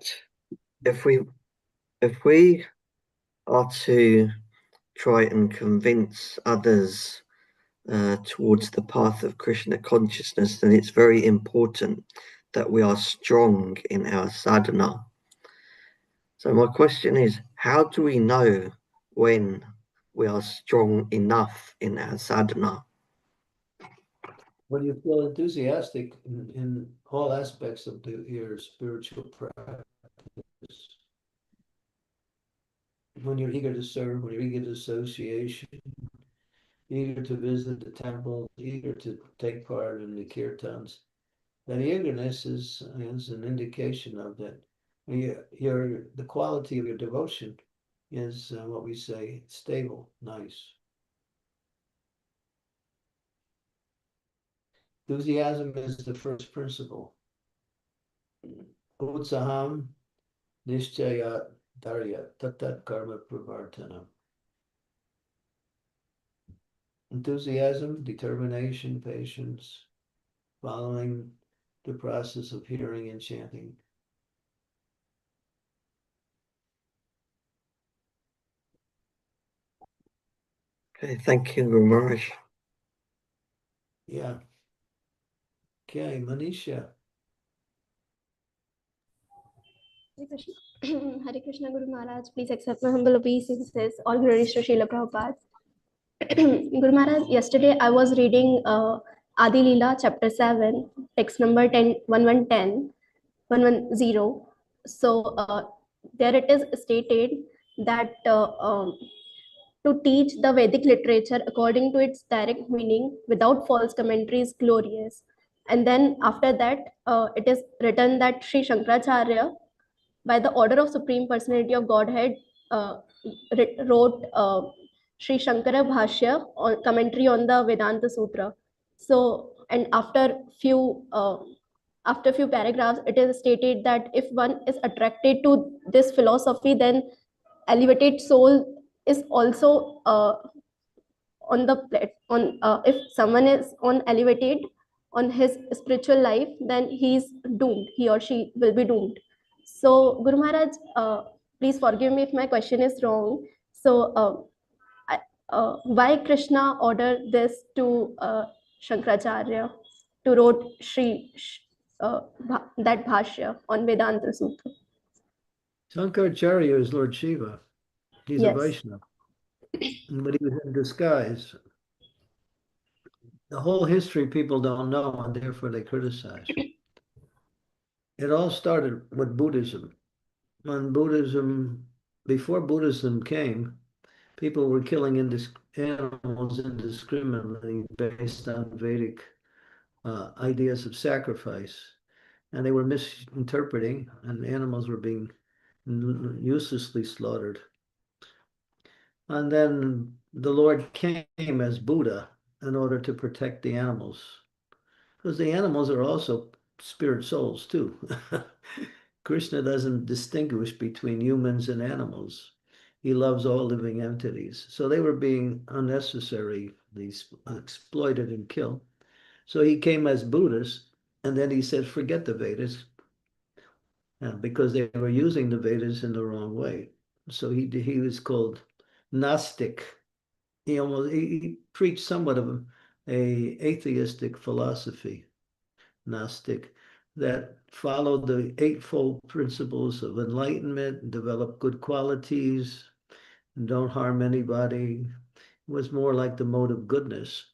if we are to try and convince others towards the path of Krishna consciousness, then it's very important that we are strong in our sadhana. So my question is, how do we know when we are strong enough in our sadhana? When you feel enthusiastic in all aspects of your spiritual practice, when you're eager to serve, when you're eager to association, eager to visit the temple, eager to take part in the kirtans, that eagerness is an indication of that. The quality of your devotion is what we say stable, nice. Enthusiasm is the first principle. Utsaham nishchayat dharya tatat karma pravartana. Enthusiasm, determination, patience, following the process of hearing and chanting. Okay, thank you, Guru Maharaj. Yeah. Okay, Manisha. Hare Krishna Guru Maharaj, please accept my humble obeisances. All glories to Srila Prabhupada. Guru Maharaj, yesterday I was reading Adi Leela chapter 7, text number 110. So there it is stated that to teach the Vedic literature according to its direct meaning without false commentary is glorious. And then after that, it is written that Sri Shankaracharya, by the order of Supreme Personality of Godhead, wrote Sri Shankara Bhashya or commentary on the Vedanta Sutra. So, and after few paragraphs, it is stated that if one is attracted to this philosophy, then elevated soul is also on the on if someone is on elevated on his spiritual life, then he or she will be doomed. So Guru Maharaj, please forgive me if my question is wrong. So why Krishna ordered this to Shankaracharya to wrote that bhashya on Vedanta Sutra? Shankaracharya is Lord Shiva. He's a Yes. Vaishnava. But he was in disguise. The whole history people don't know, and therefore they criticize. It all started with Buddhism. When before Buddhism came, people were killing animals indiscriminately based on Vedic ideas of sacrifice. And they were misinterpreting, and animals were being uselessly slaughtered. And then the Lord came as Buddha in order to protect the animals, because the animals are also spirit souls too. Krishna doesn't distinguish between humans and animals. He loves all living entities. So they were being unnecessarily exploited and killed. So he came as Buddhist, and then he said, forget the Vedas, because they were using the Vedas in the wrong way. So he was called Gnostic. He preached somewhat of a atheistic philosophy, Gnostic, that followed the eightfold principles of enlightenment, develop good qualities, and don't harm anybody. It was more like the mode of goodness.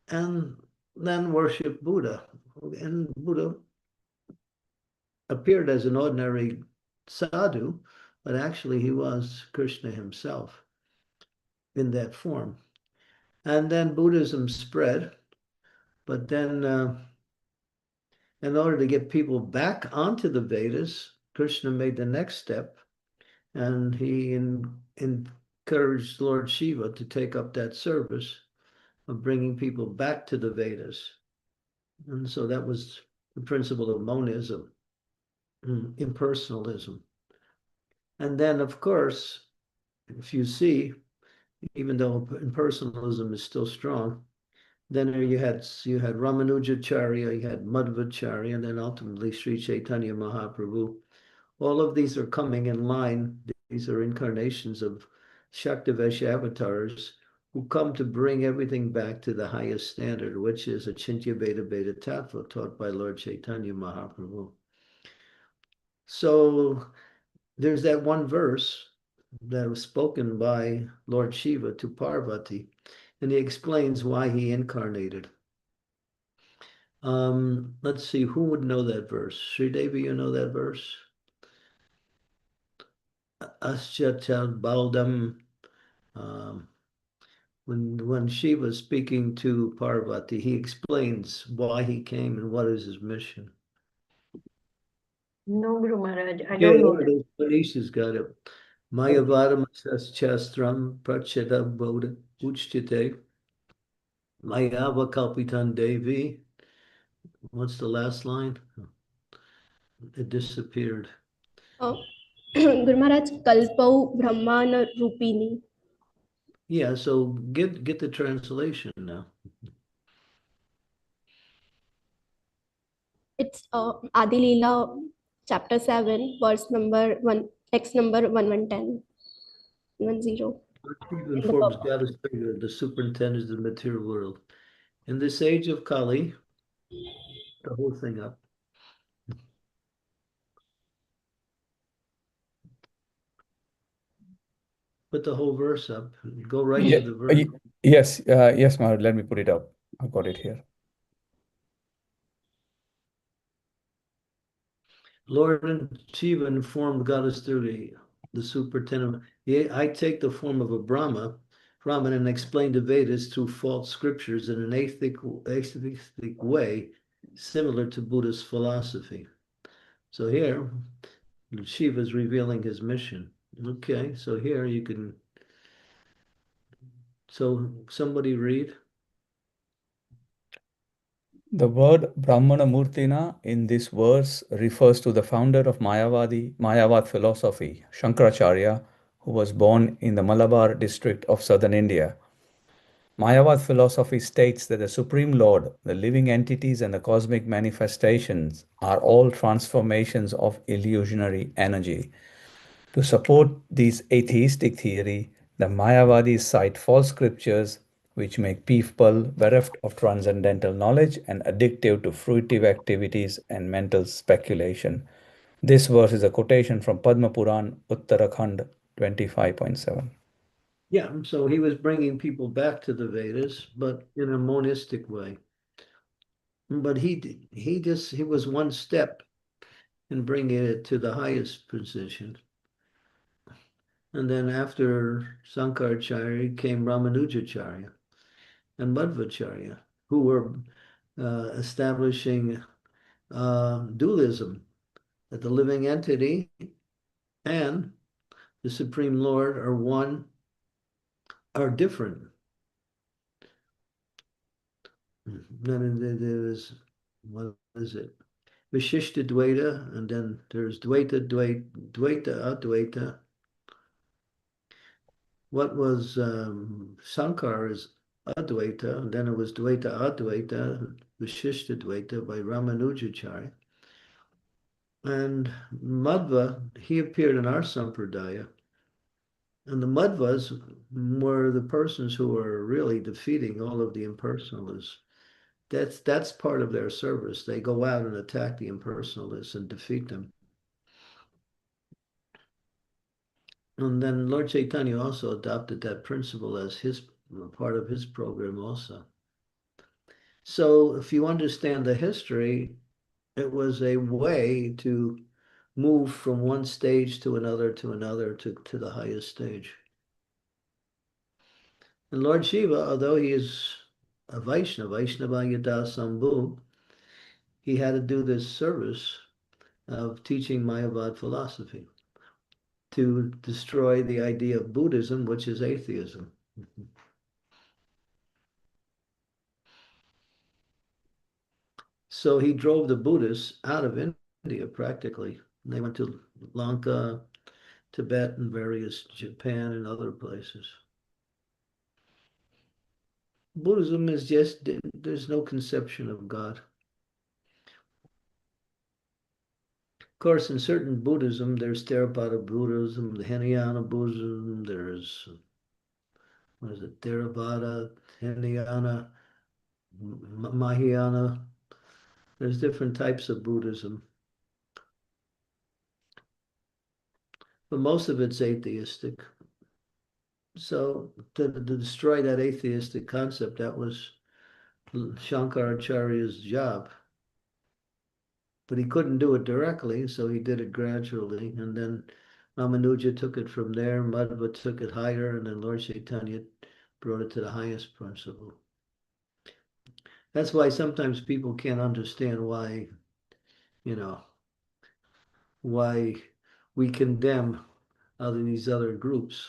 And then worship Buddha. And Buddha appeared as an ordinary sadhu, but actually he was Krishna himself in that form. And then Buddhism spread, but then in order to get people back onto the Vedas, Krishna made the next step, and he encouraged Lord Shiva to take up that service of bringing people back to the Vedas. And so that was the principle of monism, impersonalism. And then, of course, if you see, even though impersonalism is still strong, then you had Ramanujacharya, you had Madhvacharya, and then ultimately Sri Chaitanya Mahaprabhu. All of these are coming in line. These are incarnations of Shaktivesh avatars who come to bring everything back to the highest standard, which is Achintya Beta Beta Tattva taught by Lord Chaitanya Mahaprabhu. So there's that one verse that was spoken by Lord Shiva to Parvati, and he explains why he incarnated. Let's see, who would know that verse? Sri Devi, you know that verse? Aschat Baldam. When Shiva is speaking to Parvati, he explains why he came and what is his mission. No, Guru Maharaj, I Yeah, don't know it that. is. Manisha's got it. Mayavadam Chastram Pracheta Bodha Uchtite Mayava Kalpitan Devi. What's the last line? It disappeared. Guru Maharaj, Kalpau Brahmana Rupini. Yeah, so get the translation now. It's Adi Leela, chapter 7, verse number 1, text number 1110. 10. Shiva In the informs purport. Goddess Krishna, the superintendent of the material world. In this age of Kali, the whole thing up. Put the whole verse up. Go right Yeah, to the verse. yes, yes, Maharaj, let me put it up. I've got it here. Lord Shiva informed Goddess Durga, the superintendent. Yeah, I take the form of a Brahman, and explain the Vedas through false scriptures in an atheistic way, similar to Buddhist philosophy. So here, Shiva is revealing his mission. Okay, so here you can. So somebody read. The word Brahmana Murtina in this verse refers to the founder of Mayavad philosophy, Shankaracharya, who was born in the Malabar district of southern India. Mayavad philosophy states that the Supreme Lord, the living entities, and the cosmic manifestations are all transformations of illusionary energy. To support this atheistic theory, the Mayavadis cite false scriptures which make people bereft of transcendental knowledge and addictive to fruitive activities and mental speculation. This verse is a quotation from Padma Puran, Uttarakhand 25.7. Yeah, so he was bringing people back to the Vedas, but in a monistic way. But he was one step in bringing it to the highest position. And then after Sankaracharya came Ramanujacharya and Madhvacharya, who were establishing dualism, that the living entity and the Supreme Lord are one, are different. Then there is, what is it? Vishishta Dvaita, and then there's Dvaita, Advaita. What was Sankar is Advaita, and then it was Dvaita, Advaita, Vishishta Dvaita by Ramanujacharya. And Madhva, he appeared in our Sampradaya. And the Madhvas were the persons who were really defeating all of the impersonalists. That's part of their service. They go out and attack the impersonalists and defeat them. And then Lord Chaitanya also adopted that principle as his part of his program also. So if you understand the history, it was a way to move from one stage to another to the highest stage. And Lord Shiva, although he is a Vaishnava Yada Sambhu, he had to do this service of teaching Mayavad philosophy to destroy the idea of Buddhism, which is atheism. So he drove the Buddhists out of India practically. They went to Lanka, Tibet, and various Japan and other places. Buddhism is just, there's no conception of God. Of course, in certain Buddhism, there's Theravada Buddhism, the Hinayana Buddhism, there's, what is it, Theravada, Hinayana, Mahayana. There's different types of Buddhism. But most of it's atheistic. So to destroy that atheistic concept, that was Shankaracharya's job. But he couldn't do it directly, so he did it gradually. And then Ramanuja took it from there, Madhva took it higher, and then Lord Chaitanya brought it to the highest principle. That's why sometimes people can't understand why, why we condemn these other groups,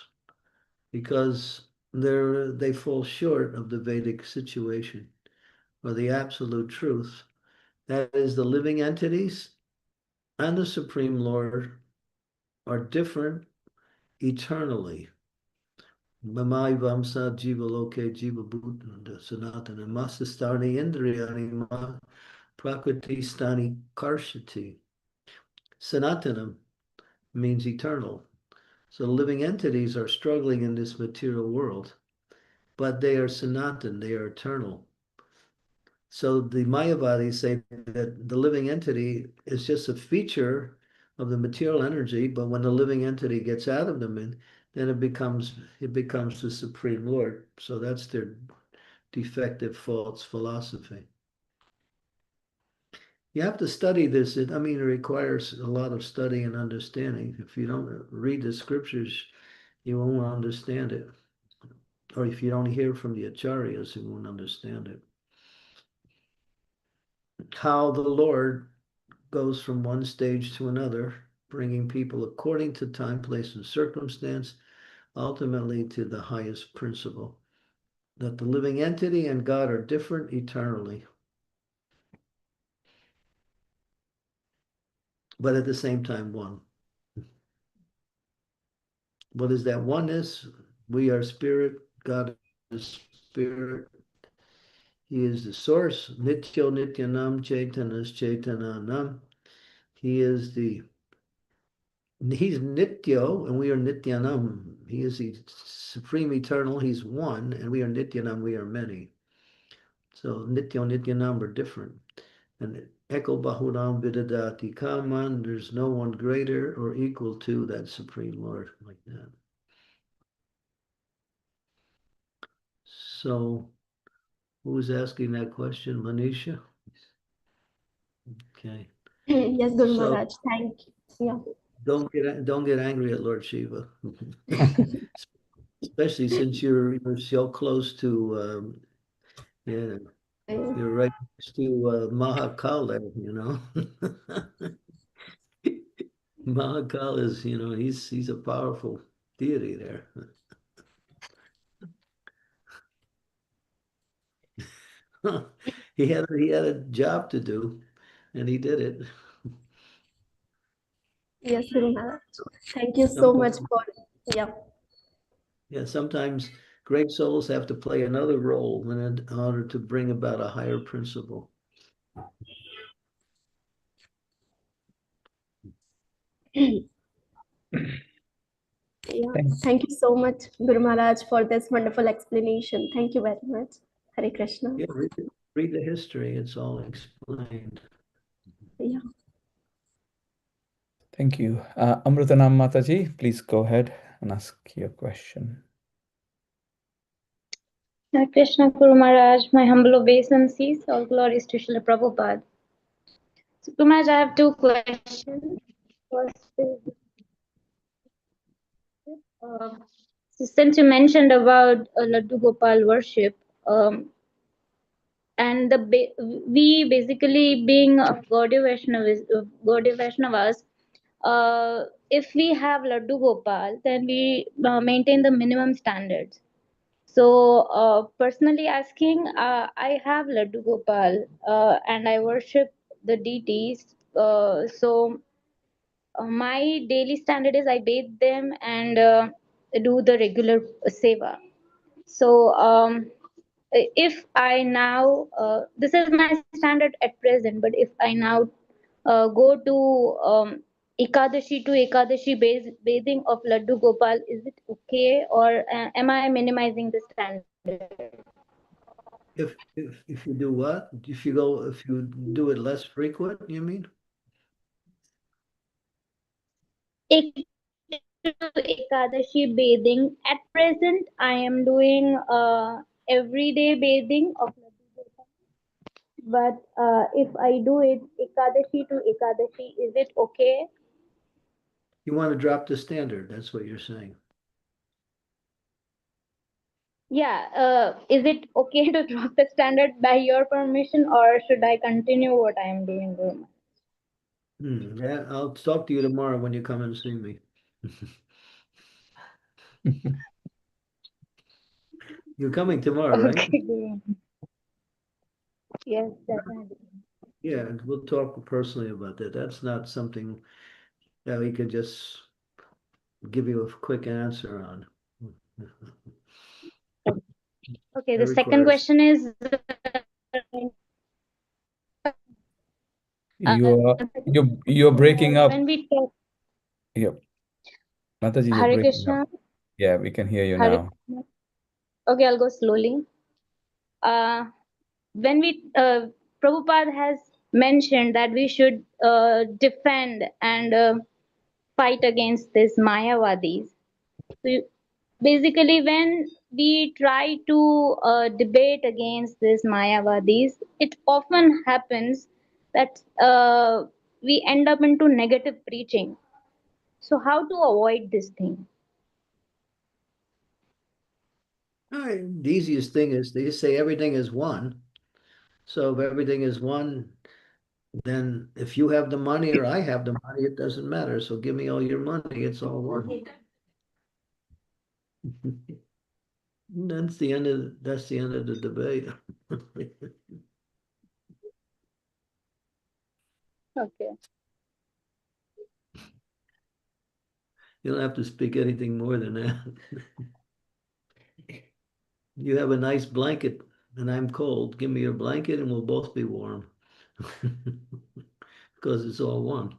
because they fall short of the Vedic situation or the absolute truth. That is, the living entities and the Supreme Lord are different eternally. Mamai Vamsa Jiva Loke Jiva Bhuta Sanatana Masastani Indriyani Ma Prakriti Stani Karshati. Sanatanam means eternal. So living entities are struggling in this material world, but they are Sanatan, they are eternal. So the Mayavadis say that the living entity is just a feature of the material energy, but when the living entity gets out of them, then it becomes the Supreme Lord. So that's their defective, false philosophy. You have to study this. It requires a lot of study and understanding. If you don't read the scriptures, you won't understand it. Or if you don't hear from the acharyas, you won't understand it. How the Lord goes from one stage to another, bringing people according to time, place, and circumstance, ultimately to the highest principle, that the living entity and God are different eternally, but at the same time one. What is that oneness? We are spirit, God is spirit. He is the source. Nityo Nityanam Chaitanas Chaitananam. He's Nityo and we are Nityanam. He is the supreme eternal. He's one and we are Nityanam. We are many. So Nityo Nityanam are different. And Eko Bahudam Vidadati Kaman, there's no one greater or equal to that Supreme Lord like that. So who was asking that question? Manisha? Okay. Yes, Guru So Maharaj. Thank you. Yeah. don't get angry at Lord Shiva. Especially since you're so close to you're right next to Mahakal there. Mahakal is, he's a powerful deity there. He had a job to do, and he did it. Yes, Guru Maharaj. Thank you so much for, yeah. Yeah, sometimes great souls have to play another role in order to bring about a higher principle. Yeah, Thank, thank you so much, Guru Maharaj, for this wonderful explanation. Thank you very much. Hare Krishna. Yeah, read the history. It's all explained. Yeah. thank you. Amritanam Mataji, please go ahead and ask your question. Hare Krishna Guru Maharaj, my humble obeisances, all glories to Srila Prabhupada. So, Guru Maharaj, I have two questions. First is, since you mentioned about Laddu Gopal worship, and we basically being Gaudiya Vaishnavas, if we have Laddu Gopal, then we maintain the minimum standards. So, personally asking, I have Laddu Gopal and I worship the deities. My daily standard is I bathe them and do the regular seva. So, if I now, this is my standard at present, but if I now go to Ekadashi to Ekadashi bathing of Laddu Gopal, is it okay, or am I minimizing the standard? If you do what? If you do it less frequent, you mean? Ekadashi bathing. At present, I am doing everyday bathing of Laddu Gopal. But if I do it Ekadashi to Ekadashi, is it okay? You want to drop the standard. That's what you're saying. Yeah, is it okay to drop the standard by your permission, or should I continue what I am doing, Guru? Yeah, I'll talk to you tomorrow when you come and see me. You're coming tomorrow, right? Okay, Guru. Yes, definitely. Yeah, and we'll talk personally about that. That's not something that we could just give you a quick answer on. Okay, It the second requires. question is You're breaking up. when we talk Yep. Mataji, you're Hare breaking up. Krishna, Yeah, we can hear you Hare now. Krishna. Okay, I'll go slowly. When we Prabhupada has mentioned that we should defend and fight against this Mayavadis. So basically, when we try to debate against these Mayavadis, it often happens that we end up into negative preaching. So how to avoid this thing? The easiest thing is they just say everything is one. So if everything is one, then if you have the money or I have the money, it doesn't matter. So give me all your money. It's all one. That's the end of the debate. Okay. You don't have to speak anything more than that. You have a nice blanket and I'm cold. Give me your blanket and we'll both be warm. Because it's all one.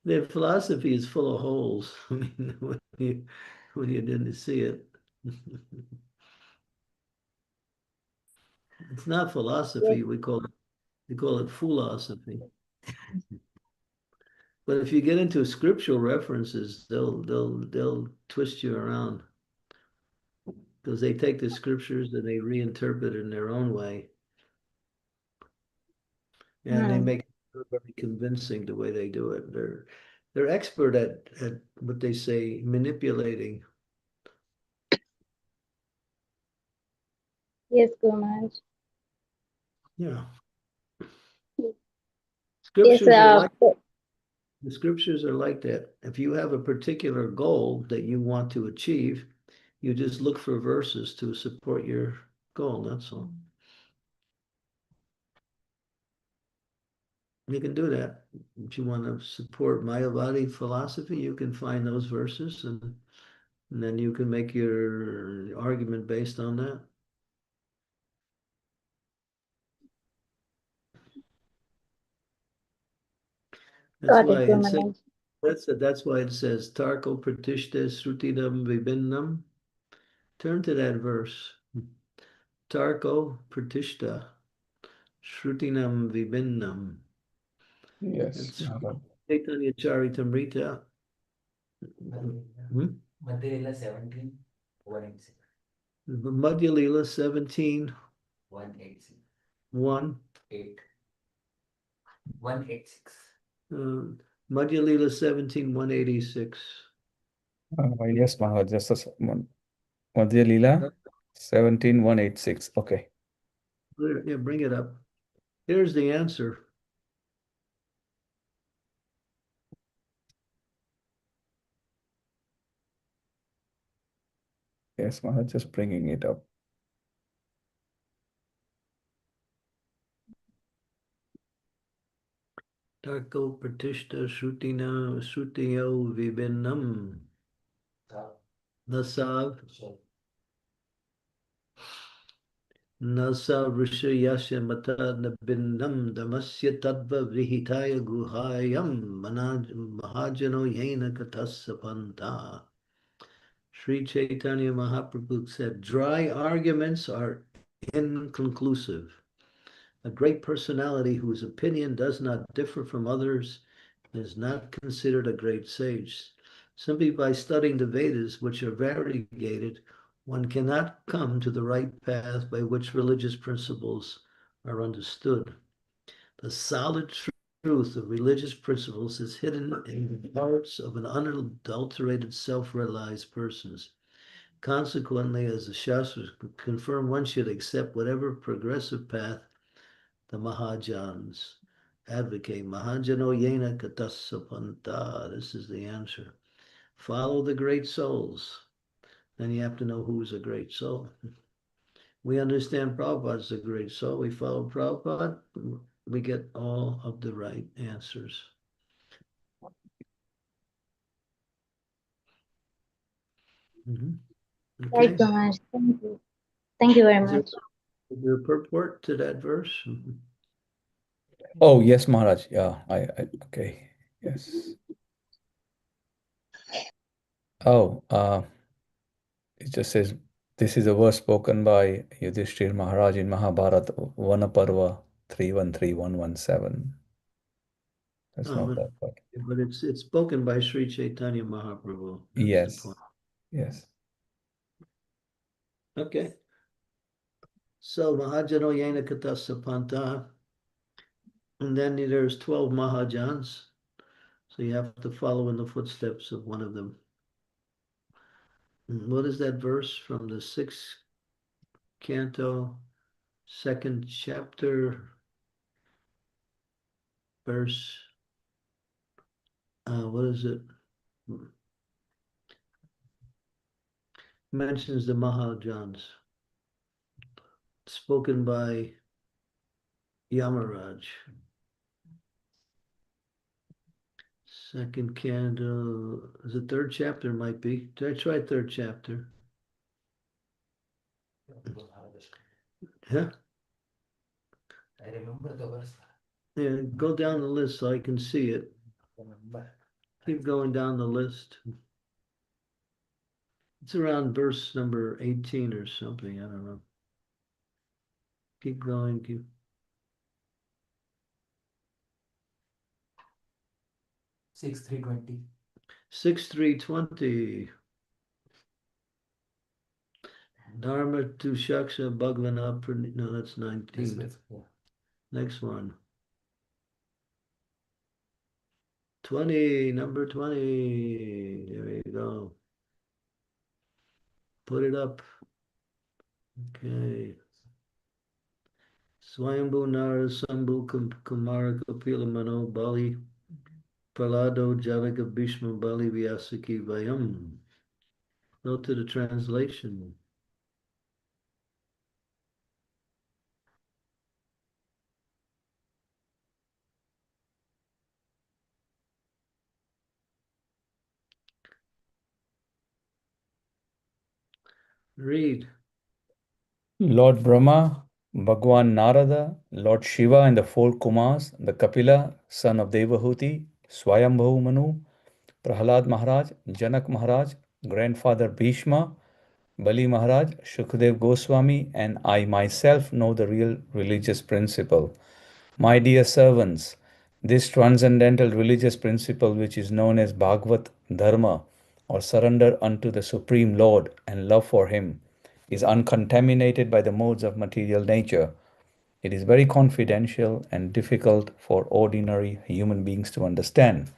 Their philosophy is full of holes. I mean, when you didn't see it. It's not philosophy, Yes. we call it philosophy. But if you get into scriptural references, they'll twist you around because they take the scriptures and they reinterpret it in their own way. And they make it very convincing the way they do it. They're expert at what they say, manipulating. Yes, Guru Maharaj. Yeah. Yes, Scriptures are like the scriptures are like that. If you have a particular goal that you want to achieve, you just look for verses to support your goal. That's all. You can do that. If you want to support Mayavadi philosophy, you can find those verses and then you can make your argument based on that. That's got why it, Guru Maharaj. That's why it says Tarko Pratishta Srutidam Vibhinnam. Turn to that verse. Tarko Pratishta Shrutinam Vibhinnam. Yes, It's Maharaj. Chaitanya Charitamrita. Madhya Lila 17, 186. Madhya Lila 17, 186. 1. 8. 186. Madhya Lila 17, 186. Yes, Maharaj. Just a second. Madhya Lila 17186. Okay. Yeah, bring it up. Here's the answer. Yes, Maharaj, just bringing it up. Tarko Pratishta Shrutina Shrutiyo Vibhinnam. Nasav. Nasa Rishayasya Mata Nabinnam Damasya Tadva Vrihitaya Guhayam Mahajano Yena Katasapanta. Sri Chaitanya Mahaprabhu said, dry arguments are inconclusive. A great personality whose opinion does not differ from others is not considered a great sage. Simply by studying the Vedas, which are variegated, one cannot come to the right path by which religious principles are understood. The solid truth of religious principles is hidden in the hearts of an unadulterated, self-realized persons. Consequently, as the Shastras confirm, one should accept whatever progressive path the Mahajans advocate. Mahajano Yena Katasapanta. This is the answer. Follow the great souls. Then you have to know who's a great soul. We understand Prabhupada's a great soul. We follow Prabhupada, we get all of the right answers. Okay. Right, Maharaj. Thank you. Thank you very much. Is there a purport to that verse? Oh, yes, Maharaj. Yeah, okay. Yes. Oh, it just says, this is a verse spoken by Yudhishthir Maharaj in Mahabharata, Vanaparva 313117. That's not that part. But it's spoken by Sri Chaitanya Mahaprabhu. That's Yes. the point. Yes. Okay. So Mahajano Yena Katasapanta. And then there's 12 Mahajans. So you have to follow in the footsteps of one of them. And what is that verse from the 6th canto, 2nd chapter, verse, what is it? Mentions the Mahajans, spoken by Yamaraj. Second canto, the 3rd chapter might be. Did I try 3rd chapter? Yeah. I remember the verse. Yeah, go down the list so I can see it. Keep going down the list. It's around verse number 18 or something. I don't know. Keep going. 6:320. 6:320. Dharma to Shaksha Bhagavana. No, that's 19. Next one. 20, number 20. There you go. Put it up. Okay. Swayambhu Nara Sambhu Kumara Kapila Mano Bali Palado Jalika Bhishma Bali Vyasaki Vayam. Note to the translation. Read. Lord Brahma, Bhagwan Narada, Lord Shiva and the four Kumars, the Kapila, son of Devahuti, Swayambhu Manu, Prahlad Maharaj, Janak Maharaj, grandfather Bhishma, Bali Maharaj, Shukdev Goswami, and I myself know the real religious principle. My dear servants, this transcendental religious principle, which is known as Bhagavad Dharma, or surrender unto the Supreme Lord and love for Him, is uncontaminated by the modes of material nature. It is very confidential and difficult for ordinary human beings to understand.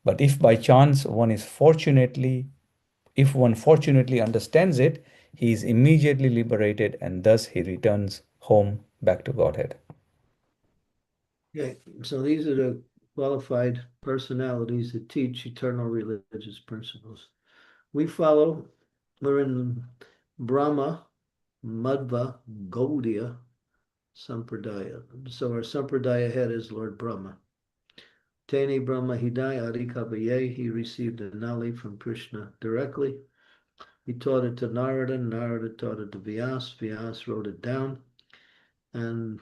But if by chance if one fortunately understands it, he is immediately liberated and thus he returns home back to Godhead. Okay, so these are the qualified personalities that teach eternal religious principles. We're in Brahma, Madhva, Gaudiya Sampradaya. So our Sampradaya head is Lord Brahma. Tene Brahma Hidaya Adhikavaye, he received the knowledge from Krishna directly. He taught it to Narada, Narada taught it to Vyas, Vyas wrote it down, and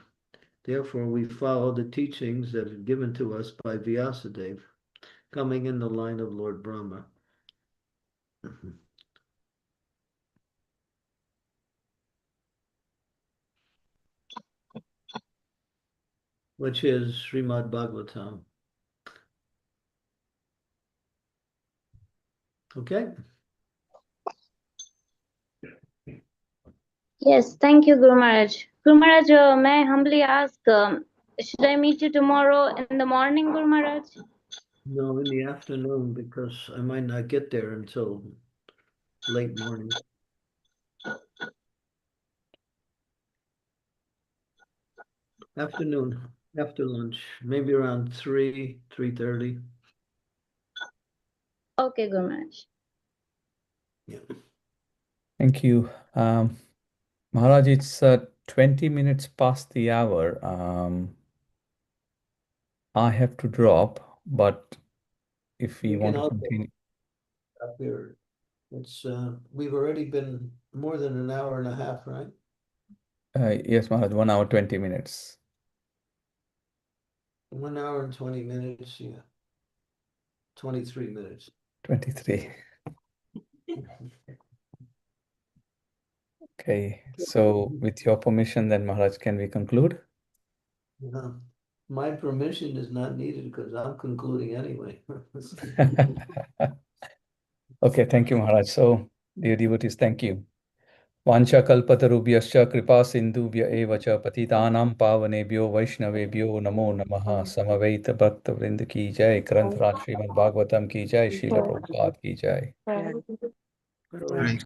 therefore we follow the teachings that are given to us by Vyasadeva, coming in the line of Lord Brahma. Which is Srimad Bhagavatam. Okay? Yes, thank you, Guru Maharaj. Guru Maharaj, may I humbly ask, should I meet you tomorrow in the morning, Guru Maharaj? No, in the afternoon, because I might not get there until late morning. Afternoon, after lunch, maybe around 3:30. Okay, Guru Maharaj. Yeah. Thank you. Maharaj, it's 20 minutes past the hour. I have to drop, but if we We want can to also continue. up here. We've already been more than an hour and a half, right? Yes, Maharaj, 1 hour, 20 minutes. 1 hour and 20 minutes, yeah. 23 minutes. 23. Okay, so with your permission, then Maharaj, can we conclude? Yeah. My permission is not needed because I'm concluding anyway. Okay, thank you, Maharaj. So, dear devotees, thank you. Vancha kalpatarubhyascha kripa sindhubhya eva cha patitanam pavanebhyo vaishnavebhyo namo namaha samaveta bhakta vrinda ki jai Granth Raj Srimad Bhagavatam ki jai Srila Prabhupada ki jai. Right.